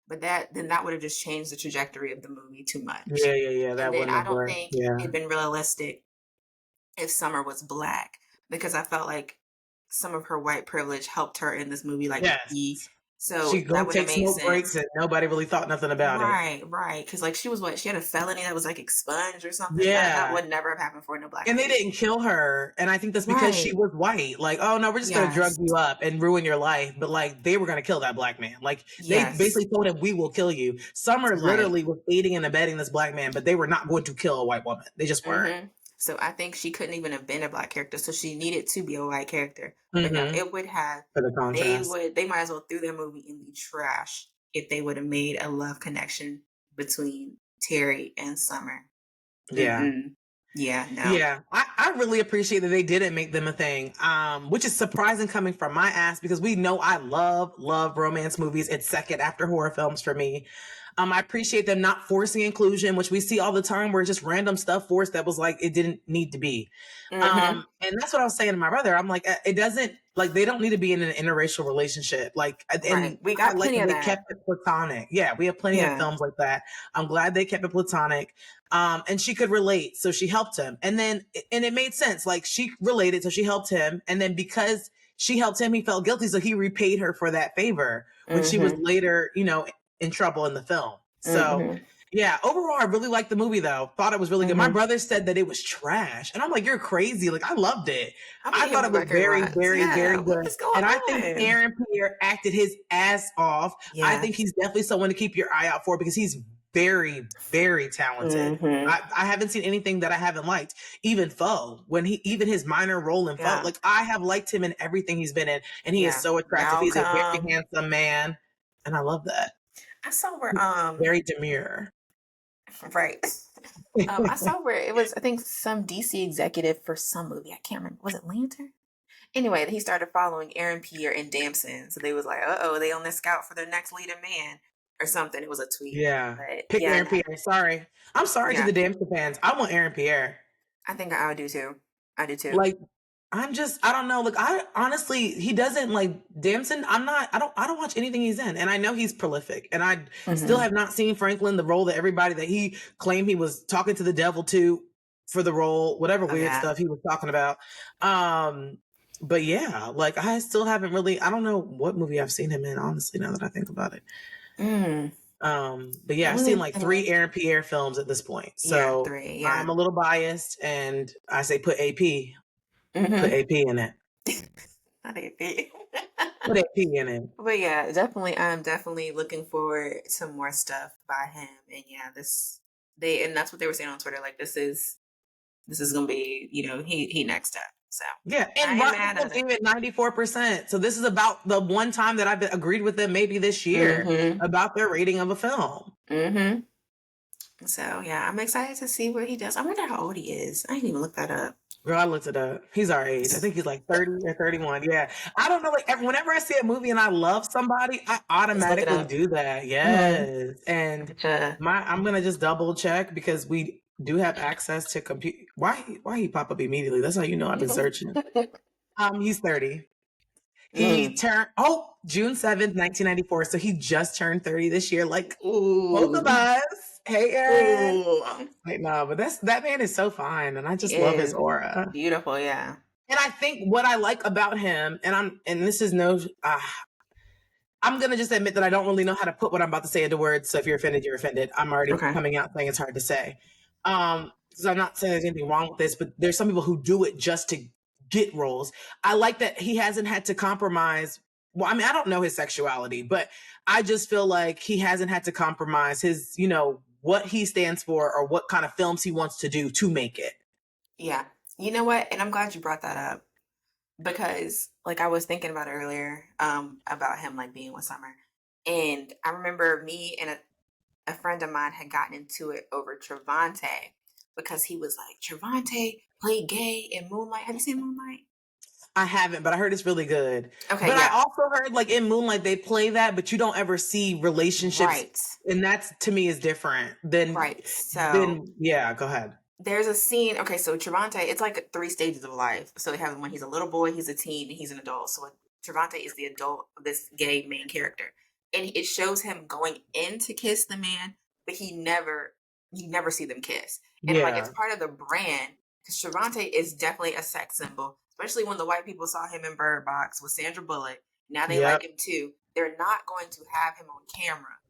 But that would have just changed the trajectory of the movie too much. Yeah. That and then I don't think it'd been realistic if Summer was black, because I felt like some of her white privilege helped her in this movie. Like, so she go take smoke breaks and nobody really thought nothing about it. Right. Because like she had a felony that was like expunged or something. That would never have happened for no black. And they didn't kill her. And I think that's because she was white. Like, oh no, we're just gonna drug you up and ruin your life. But like, they were gonna kill that black man. Like, they basically told him, we will kill you. Summer literally was aiding and abetting this black man, but they were not going to kill a white woman. They just weren't. So I think she couldn't even have been a black character. So she needed to be a white character. But no, it would have. For the contrast. They might as well threw their movie in the trash if they would have made a love connection between Terry and Summer. Yeah. Yeah, no. Yeah, I really appreciate that they didn't make them a thing, which is surprising coming from my ass, because we know I love romance movies. It's second after horror films for me. I appreciate them not forcing inclusion, which we see all the time where it's just random stuff forced that was like, it didn't need to be. And that's what I was saying to my brother. I'm like, it doesn't, like, they don't need to be in an interracial relationship. Like, and we got plenty of that. They kept it platonic. Yeah, we have plenty of films like that. I'm glad they kept it platonic. And she could relate, so she helped him. And it made sense. Like, she related, so she helped him. And then because she helped him, he felt guilty, so he repaid her for that favor when she was later, in trouble in the film. So yeah, overall, I really liked the movie though. Thought it was really good. My brother said that it was trash. And I'm like, you're crazy. Like, I loved it. I thought it was very, very, very good. And I think Aaron Pierre acted his ass off. I think he's definitely someone to keep your eye out for, because he's very, very talented. I haven't seen anything that I haven't liked. Even Foe, even his minor role in Foe, like I have liked him in everything he's been in, and he is so attractive. He's a very handsome man, and I love that. I saw where very demure. Right. I saw where it was, I think, some DC executive for some movie. I can't remember. Was it Lantern? Anyway, he started following Aaron Pierre and Damson. So they was like, they on the scout for their next leading man or something. It was a tweet. Yeah. But Pick Aaron Pierre. Sorry. I'm sorry to the Damson fans. I want Aaron Pierre. I think I do too. I do too. Like, I don't know. Like, I honestly, he doesn't like Damson. I don't watch anything he's in. And I know he's prolific. And I still have not seen Franklin, the role that everybody that he claimed he was talking to the devil to for the role, whatever weird stuff he was talking about. But yeah, like I still haven't really, I don't know what movie I've seen him in, honestly, now that I think about it. But yeah, I've seen like 3 Aaron Pierre films at this point. So 3, I'm a little biased and I say put AP. Put AP in it. Not AP. Put AP in it. But yeah, definitely, I'm definitely looking forward to more stuff by him. And yeah, and that's what they were saying on Twitter. Like this is gonna be, he next up. So yeah, and Rotten gave it 94%. So this is about the one time that I've agreed with them maybe this year about their rating of a film. So yeah, I'm excited to see what he does. I wonder how old he is. I didn't even look that up. Girl, I looked it up. He's our age. I think he's like 30 or 31. Yeah. I don't know. Like whenever I see a movie and I love somebody, I automatically do that. Yes. And I'm going to just double check because we do have access to compute. Why he pop up immediately? That's how you know I've been searching. He's 30. He turned June 7th, 1994. So he just turned 30 this year. Like both of us. Hey, Aaron. Like, no, but that man is so fine, and I just love his aura. Beautiful, yeah. And I think what I like about him, and this is I'm gonna just admit that I don't really know how to put what I'm about to say into words. So if you're offended, you're offended. I'm already coming out saying it's hard to say. Because I'm not saying there's anything wrong with this, but there's some people who do it just to get roles. I like that he hasn't had to compromise. Well, I mean, I don't know his sexuality, but I just feel like he hasn't had to compromise his, what he stands for or what kind of films he wants to do to make it. Yeah. You know what? And I'm glad you brought that up because like I was thinking about earlier, about him like being with Summer. And I remember me and a friend of mine had gotten into it over Trevante because he was like, Trevante played gay in Moonlight. Have you seen Moonlight? I haven't, but I heard it's really good. Okay, but I also heard like in Moonlight they play that, but you don't ever see relationships, and that's to me is different than yeah. Go ahead. There's a scene. Okay, so Trevante, it's like 3 stages of life. So they have when he's a little boy, he's a teen, and he's an adult. So Trevante is the adult of this gay main character, and it shows him going in to kiss the man, but you never see them kiss, and like it's part of the brand because Trevante is definitely a sex symbol. Especially when the white people saw him in Bird Box with Sandra Bullock. Now they like him too. They're not going to have him on camera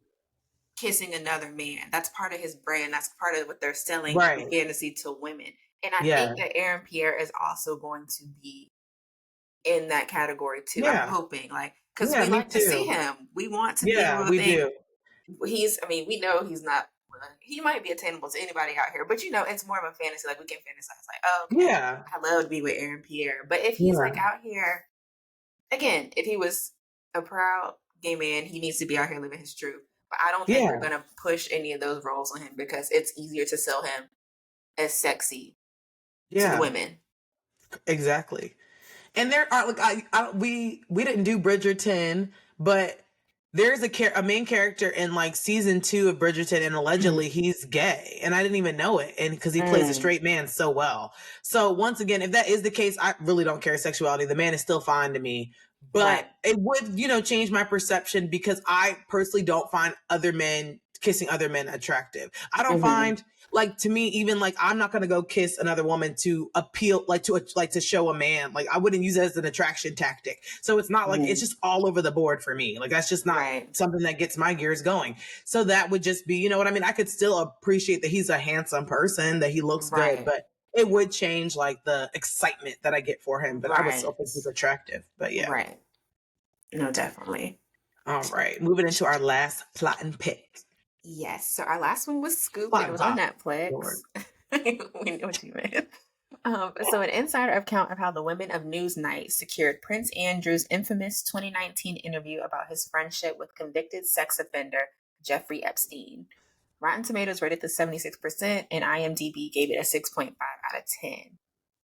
kissing another man. That's part of his brand. That's part of what they're selling in fantasy to women. And I think that Aaron Pierre is also going to be in that category too. I'm hoping, like, because we like to see him. We want to be able to think. We know he's not. He might be attainable to anybody out here, but it's more of a fantasy. Like we can fantasize, like, I love to be with Aaron Pierre. But if he's like out here, again, if he was a proud gay man, he needs to be out here living his truth. But I don't think we're gonna push any of those roles on him because it's easier to sell him as sexy to the women. Exactly. And there are like we didn't do Bridgerton, but there's a main character in like season 2 of Bridgerton, and allegedly he's gay, and I didn't even know it, and because he plays a straight man so well. So once again, if that is the case, I really don't care sexuality. The man is still fine to me, but it would change my perception because I personally don't find other men kissing other men attractive. I don't find. Like to me, even like I'm not gonna go kiss another woman to appeal, to show a man. Like I wouldn't use it as an attraction tactic. So it's not like it's just all over the board for me. Like that's just not something that gets my gears going. So that would just be, you know what I mean? I could still appreciate that he's a handsome person, that he looks good, but it would change like the excitement that I get for him. But I would still think he's attractive. But yeah, no, definitely. All right, moving into our last plot and pick. Yes. So our last one was Scoop, and Plot it and was on pop. Lord. Netflix. We know what you meant. So an insider account of how the women of Newsnight secured Prince Andrew's infamous 2019 interview about his friendship with convicted sex offender Jeffrey Epstein. Rotten Tomatoes rated this 76%, and IMDb gave it a 6.5 out of 10.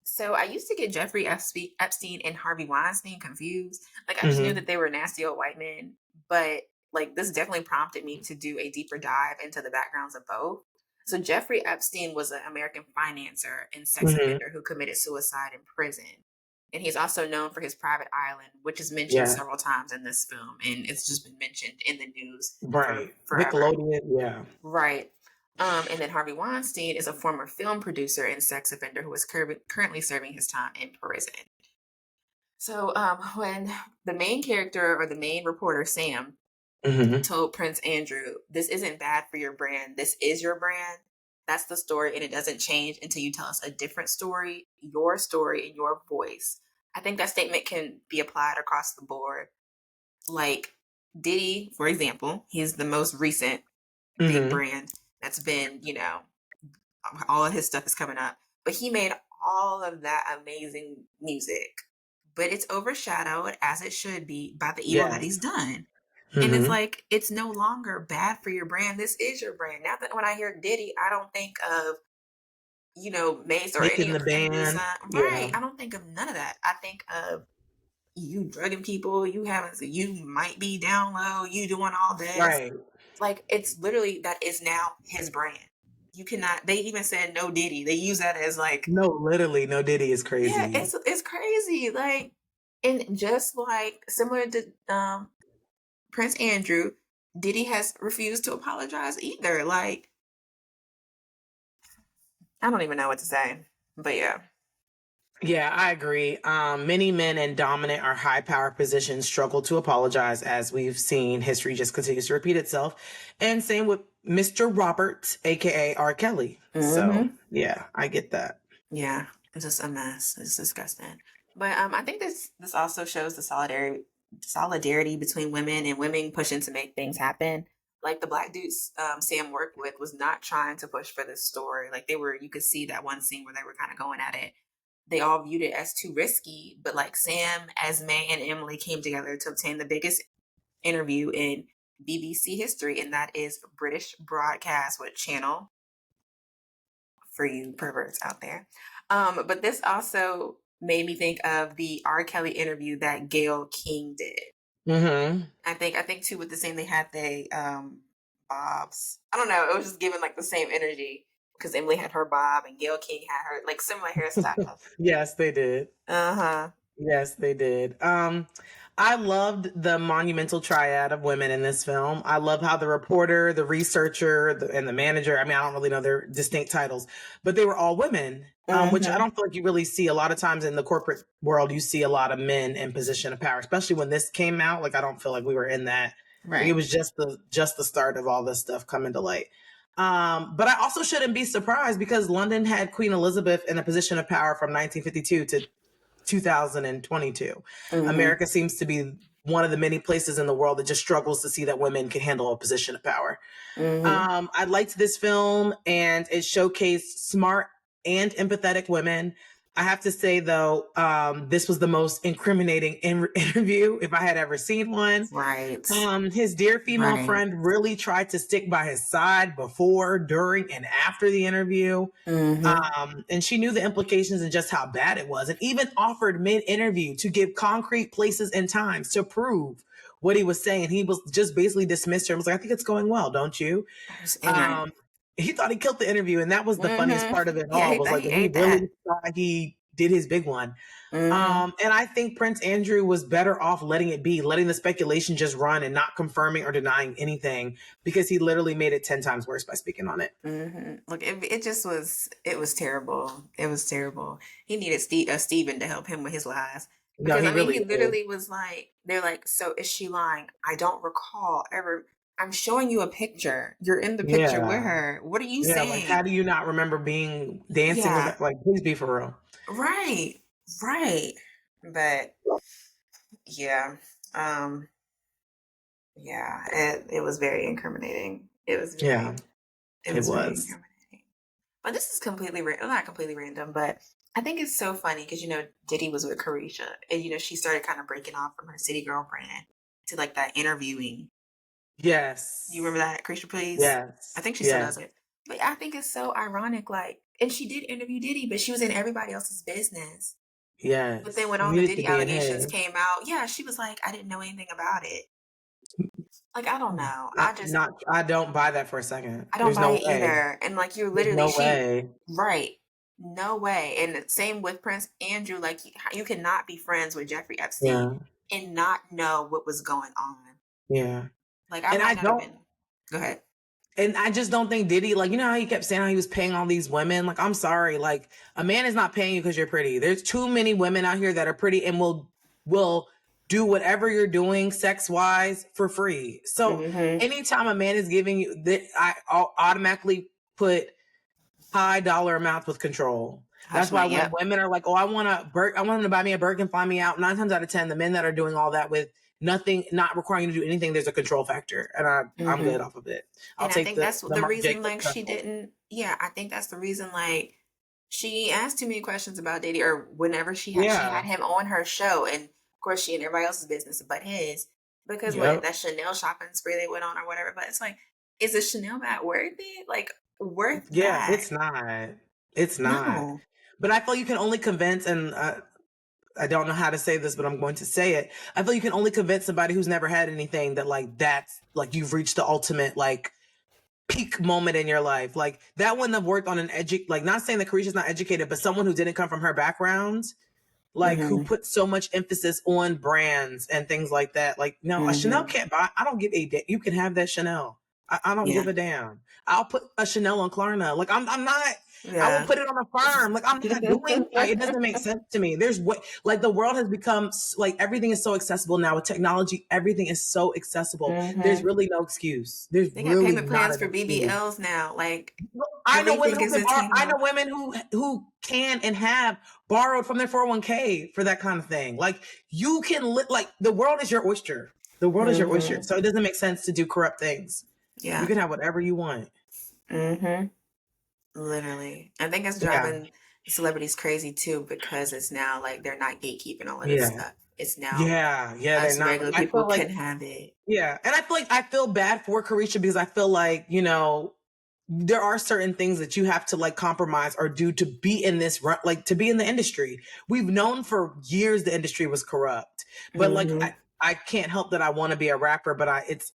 So I used to get Jeffrey Epstein and Harvey Weinstein confused. Like I just knew that they were nasty old white men, but like this definitely prompted me to do a deeper dive into the backgrounds of both. So Jeffrey Epstein was an American financier and sex offender who committed suicide in prison. And he's also known for his private island, which is mentioned Yeah. several times in this film, and it's just been mentioned in the news Right. for forever. Nickelodeon, yeah. Right. And then Harvey Weinstein is a former film producer and sex offender who is currently serving his time in prison. So when the main character or the main reporter, Sam, told Prince Andrew, "This isn't bad for your brand. This is your brand. That's the story, and it doesn't change until you tell us a different story in your voice." I think that statement can be applied across the board. Like Diddy, for example, he's the most recent big brand that's been, all of his stuff is coming up. But he made all of that amazing music. But it's overshadowed, as it should be, by the evil that he's done. And it's like, it's no longer bad for your brand. This is your brand. Now that when I hear Diddy, I don't think of, Mace or any Making the of his, band. right. Yeah. I don't think of none of that. I think of you drugging people, you might be down low, you doing all this. Right. Like it's literally that is now his brand. You cannot. They even said no Diddy. They use that as like No, literally, no Diddy is yeah, crazy. it's crazy. Like and just like similar to Prince Andrew, Diddy has refused to apologize either. Like I don't even know what to say, but yeah. Yeah, I agree. Many men in dominant or high power positions struggle to apologize, as we've seen. History just continues to repeat itself. And same with Mr. Robert, aka R. Kelly. So yeah, I get that. Yeah, it's just a mess. It's disgusting. But I think this also shows the solidarity between women and women pushing to make things happen. Like the black dudes Sam worked with was not trying to push for this story. Like you could see that one scene where they were kind of going at it. They all viewed it as too risky, but like Sam, Esme, and Emily came together to obtain the biggest interview in BBC history, and that is British Broadcast, what channel for you perverts out there. But this also made me think of the R. Kelly interview that Gayle King did. I think too with the same they had bobs. I don't know. It was just giving like the same energy because Emily had her bob and Gayle King had her like similar hairstyles. Yes, they did. Yes, they did. I loved the monumental triad of women in this film. I love how the reporter, the researcher, and the manager, I mean, I don't really know their distinct titles, but they were all women, which I don't feel like you really see a lot of times in the corporate world. You see a lot of men in position of power, especially when this came out. Like, I don't feel like we were in that. Right. Like, it was just the start of all this stuff coming to light. But I also shouldn't be surprised because London had Queen Elizabeth in a position of power from 1952 to 2022. America seems to be one of the many places in the world that just struggles to see that women can handle a position of power. I liked this film, and it showcased smart and empathetic women. I have to say, though, this was the most incriminating interview if I had ever seen one. Right. His dear female friend really tried to stick by his side before, during, and after the interview. And she knew the implications and just how bad it was, and even offered mid-interview to give concrete places and times to prove what he was saying. He was just basically dismissed her and was like, "I think it's going well, don't you?" He thought he killed the interview, and that was the funniest part of it all. Was like when he really thought he did his big one. And I think Prince Andrew was better off letting it be, letting the speculation just run and not confirming or denying anything, because he literally made it 10 times worse by speaking on it. Look, it was terrible. It was terrible. He needed Steven to help him with his lies. Because No, he he really literally was like, they're like, "So is she lying? I don't recall ever. I'm showing you a picture. You're in the picture with her. What are you saying? Like, how do you not remember dancing with her? Like, please be for real." Right. But yeah, it was very incriminating. It was Yeah, very, it it was very was. incriminating. But this is completely not completely random, but I think it's so funny because Diddy was with Carisha, and she started kind of breaking off from her City Girl brand to like that interviewing. You remember Yes. that, Carisha, please? I Yes. think she still Yes. does it. But I think it's so ironic, like, and she did interview Diddy, but she was in everybody else's business. But then Yes. when You all the needed to Diddy be in allegations his. came out, yeah, she was like, I didn't know anything about it. Like, I don't know. I don't buy that for a second. I don't There's buy no it way. either. And like, you're There's literally, no way. right. No way. And same with Prince Andrew. Like, you cannot be friends with Jeffrey Epstein Yeah. and not know what was going on. Yeah. Like, I And I might not have don't been. Go ahead. And I just don't think Diddy, like, you know how he kept saying how he was paying all these women? Like, I'm sorry. Like, a man is not paying you because you're pretty. There's too many women out here that are pretty and will do whatever you're doing sex wise for free. So Mm-hmm. anytime a man is giving you that, I'll automatically put high dollar amounts with control. That's why when Yep. women are like, "Oh, I want him to buy me a Birkin, fly me out." 9 times out of 10, the men that are doing all that with nothing, not requiring you to do anything, there's a control factor, and I'm Mm-hmm. good off of it. I'll And I take think that's the the Marc reason, Jacobs like, she couple. didn't. Yeah, I think that's the reason, like, she asked too many questions about Diddy, or whenever she had Yeah. him on her show, and of course she and everybody else's business but his, because what, Yep. that Chanel shopping spree they went on or whatever. But it's like, is a Chanel bag worth it? Like, worth Yeah. that? It's not. It's not. No. But I feel you can only convince, and I don't know how to say this, but I'm going to say it. I feel you can only convince somebody who's never had anything that like that's like you've reached the ultimate like peak moment in your life. Like that wouldn't have worked on like not saying that Carisha's not educated, but someone who didn't come from her background, like who Mm-hmm. put so much emphasis on brands and things like that. Like, no, a Chanel Mm-hmm. can't buy. I don't give a damn. You can have that Chanel. I don't Yeah. give a damn. I'll put a Chanel on Klarna. Like I'm not. I will Yeah. put it on a farm. Like I'm not doing. It doesn't make sense to me. There's what like the world has become like everything is so accessible now with technology. Everything is so accessible. There's Mm-hmm. really no excuse. There's They got really payment not plans an for excuse. BBLs now. Like, I know women everything who is can borrow. I know attainable. women who can and have borrowed from their 401k for that kind of thing. Like you can like the world is your oyster. The world is your oyster. Mm-hmm. So it doesn't make sense to do corrupt things. You Yeah. can have whatever you want. Mm-hmm. Literally. I think it's Yeah. driving celebrities crazy too, because it's now like they're not gatekeeping all of this Yeah. stuff. It's now Yeah. Yeah. They're us not. Like, regular I people feel like can have it. yeah, and I feel like I feel bad for Carisha because I feel like there are certain things that you have to like compromise or do to be in this like to be in the industry. We've known for years the industry was corrupt, but like Mm-hmm. I can't help that I want to be a rapper, but it's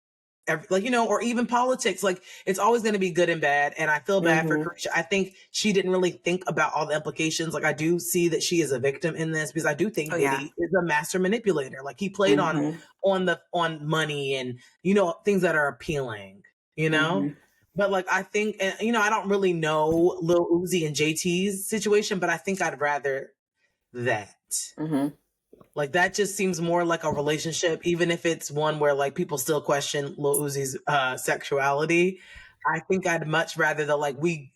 like or even politics. Like it's always going to be good and bad, and I feel bad for Mm-hmm. Carisha. I think she didn't really think about all the implications. Like I do see that she is a victim in this because I do Oh think yeah. Diddy is a master manipulator. Like he played Mm-hmm. on money and things that are appealing, you know. Mm-hmm. But like I think, and I don't really know Lil Uzi and JT's situation, but I think I'd rather that. Mm-hmm. Like that just seems more like a relationship, even if it's one where like people still question Lil Uzi's sexuality. I think I'd much rather that like we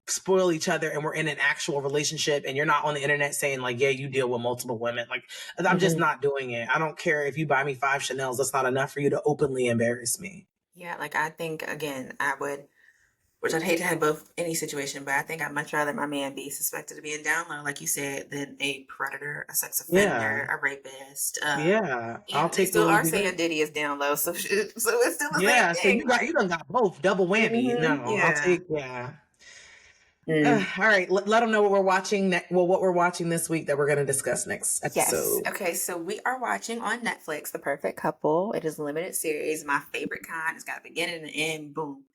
spoil each other and we're in an actual relationship and you're not on the internet saying like, yeah, you deal with multiple women. Like I'm just Mm-hmm. not doing it. I don't care if you buy me 5 Chanels. That's not enough for you to openly embarrass me. Yeah, like I think again, I would, which I'd hate to have both any situation, but I think I'd much rather my man be suspected of being down low, like you said, than a predator, a sex offender, Yeah. a rapist. Yeah. I'll And they take still Lil are Uzi. saying Diddy is down low, so so it's still the same Yeah. So thing. you done got both double whammy. No, I'll Yeah. take yeah. Mm. All right, let them know what we're watching. What we're watching this week that we're going to discuss next Yes. episode. Okay, so we are watching on Netflix The Perfect Couple. It is a limited series, my favorite kind. It's got a beginning and an end. Boom.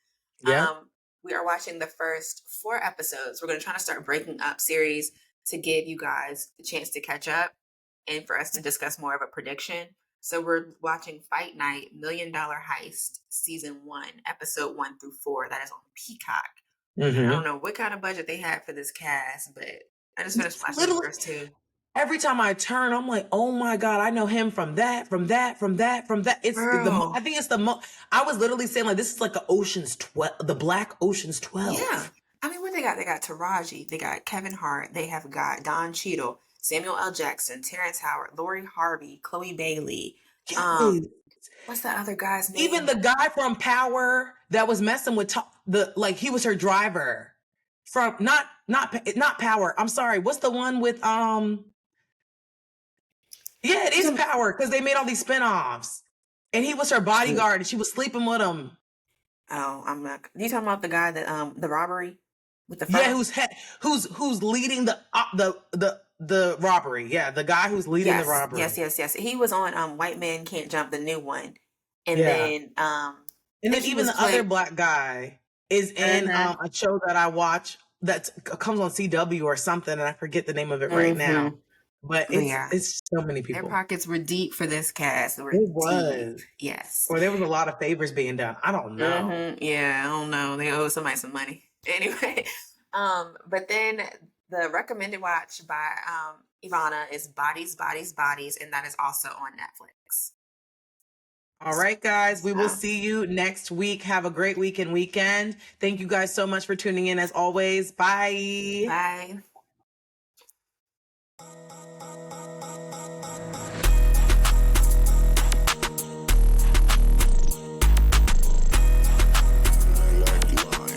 Yep. We are watching the first 4 episodes. We're going to try to start breaking up series to give you guys the chance to catch up and for us to discuss more of a prediction. So we're watching Fight Night $1,000,000 Heist season 1, episode 1 through 4. That is on Peacock. And I don't Mm-hmm. know what kind of budget they had for this cast, but I just finished It's watching the literally first 2. every time I turn, I'm like, oh my god, I know him from that, from that, from that, from that. It's I Girl. think it's the I was literally saying like this is like a Ocean's 12, the Black Ocean's Yeah. 12. I mean, what they got? They got Taraji. They got Kevin Hart. They have got Don Cheadle, Samuel L. Jackson, Terrence Howard, Lori Harvey, Chloe Bailey. Um, Yes. What's the other guy's name? Even the guy from Power that was messing with he was her driver from not Power. I'm sorry. What's the one with Yeah, it is Power because they made all these spinoffs, and he was her bodyguard, and she was sleeping with him. Oh, I'm not. You talking about the guy that the robbery with the Yeah, who's leading the robbery? Yeah, the guy who's leading the robbery. Yes. He was on White Man Can't Jump, the new one, and then and then even the other black guy is in a show that I watch that comes on CW or something, and I forget the name of it right now. But it's so many people. Their pockets were deep for this cast. It was. Deep. Yes. Or there was a lot of favors being done. I don't know. Yeah, I don't know. They owe somebody some money. Anyway, but then the recommended watch by Ivana is Bodies, Bodies, Bodies, and that is also on Netflix. All right, guys, we will see you next week. Have a great week and weekend. Thank you guys so much for tuning in as always. Bye. Bye.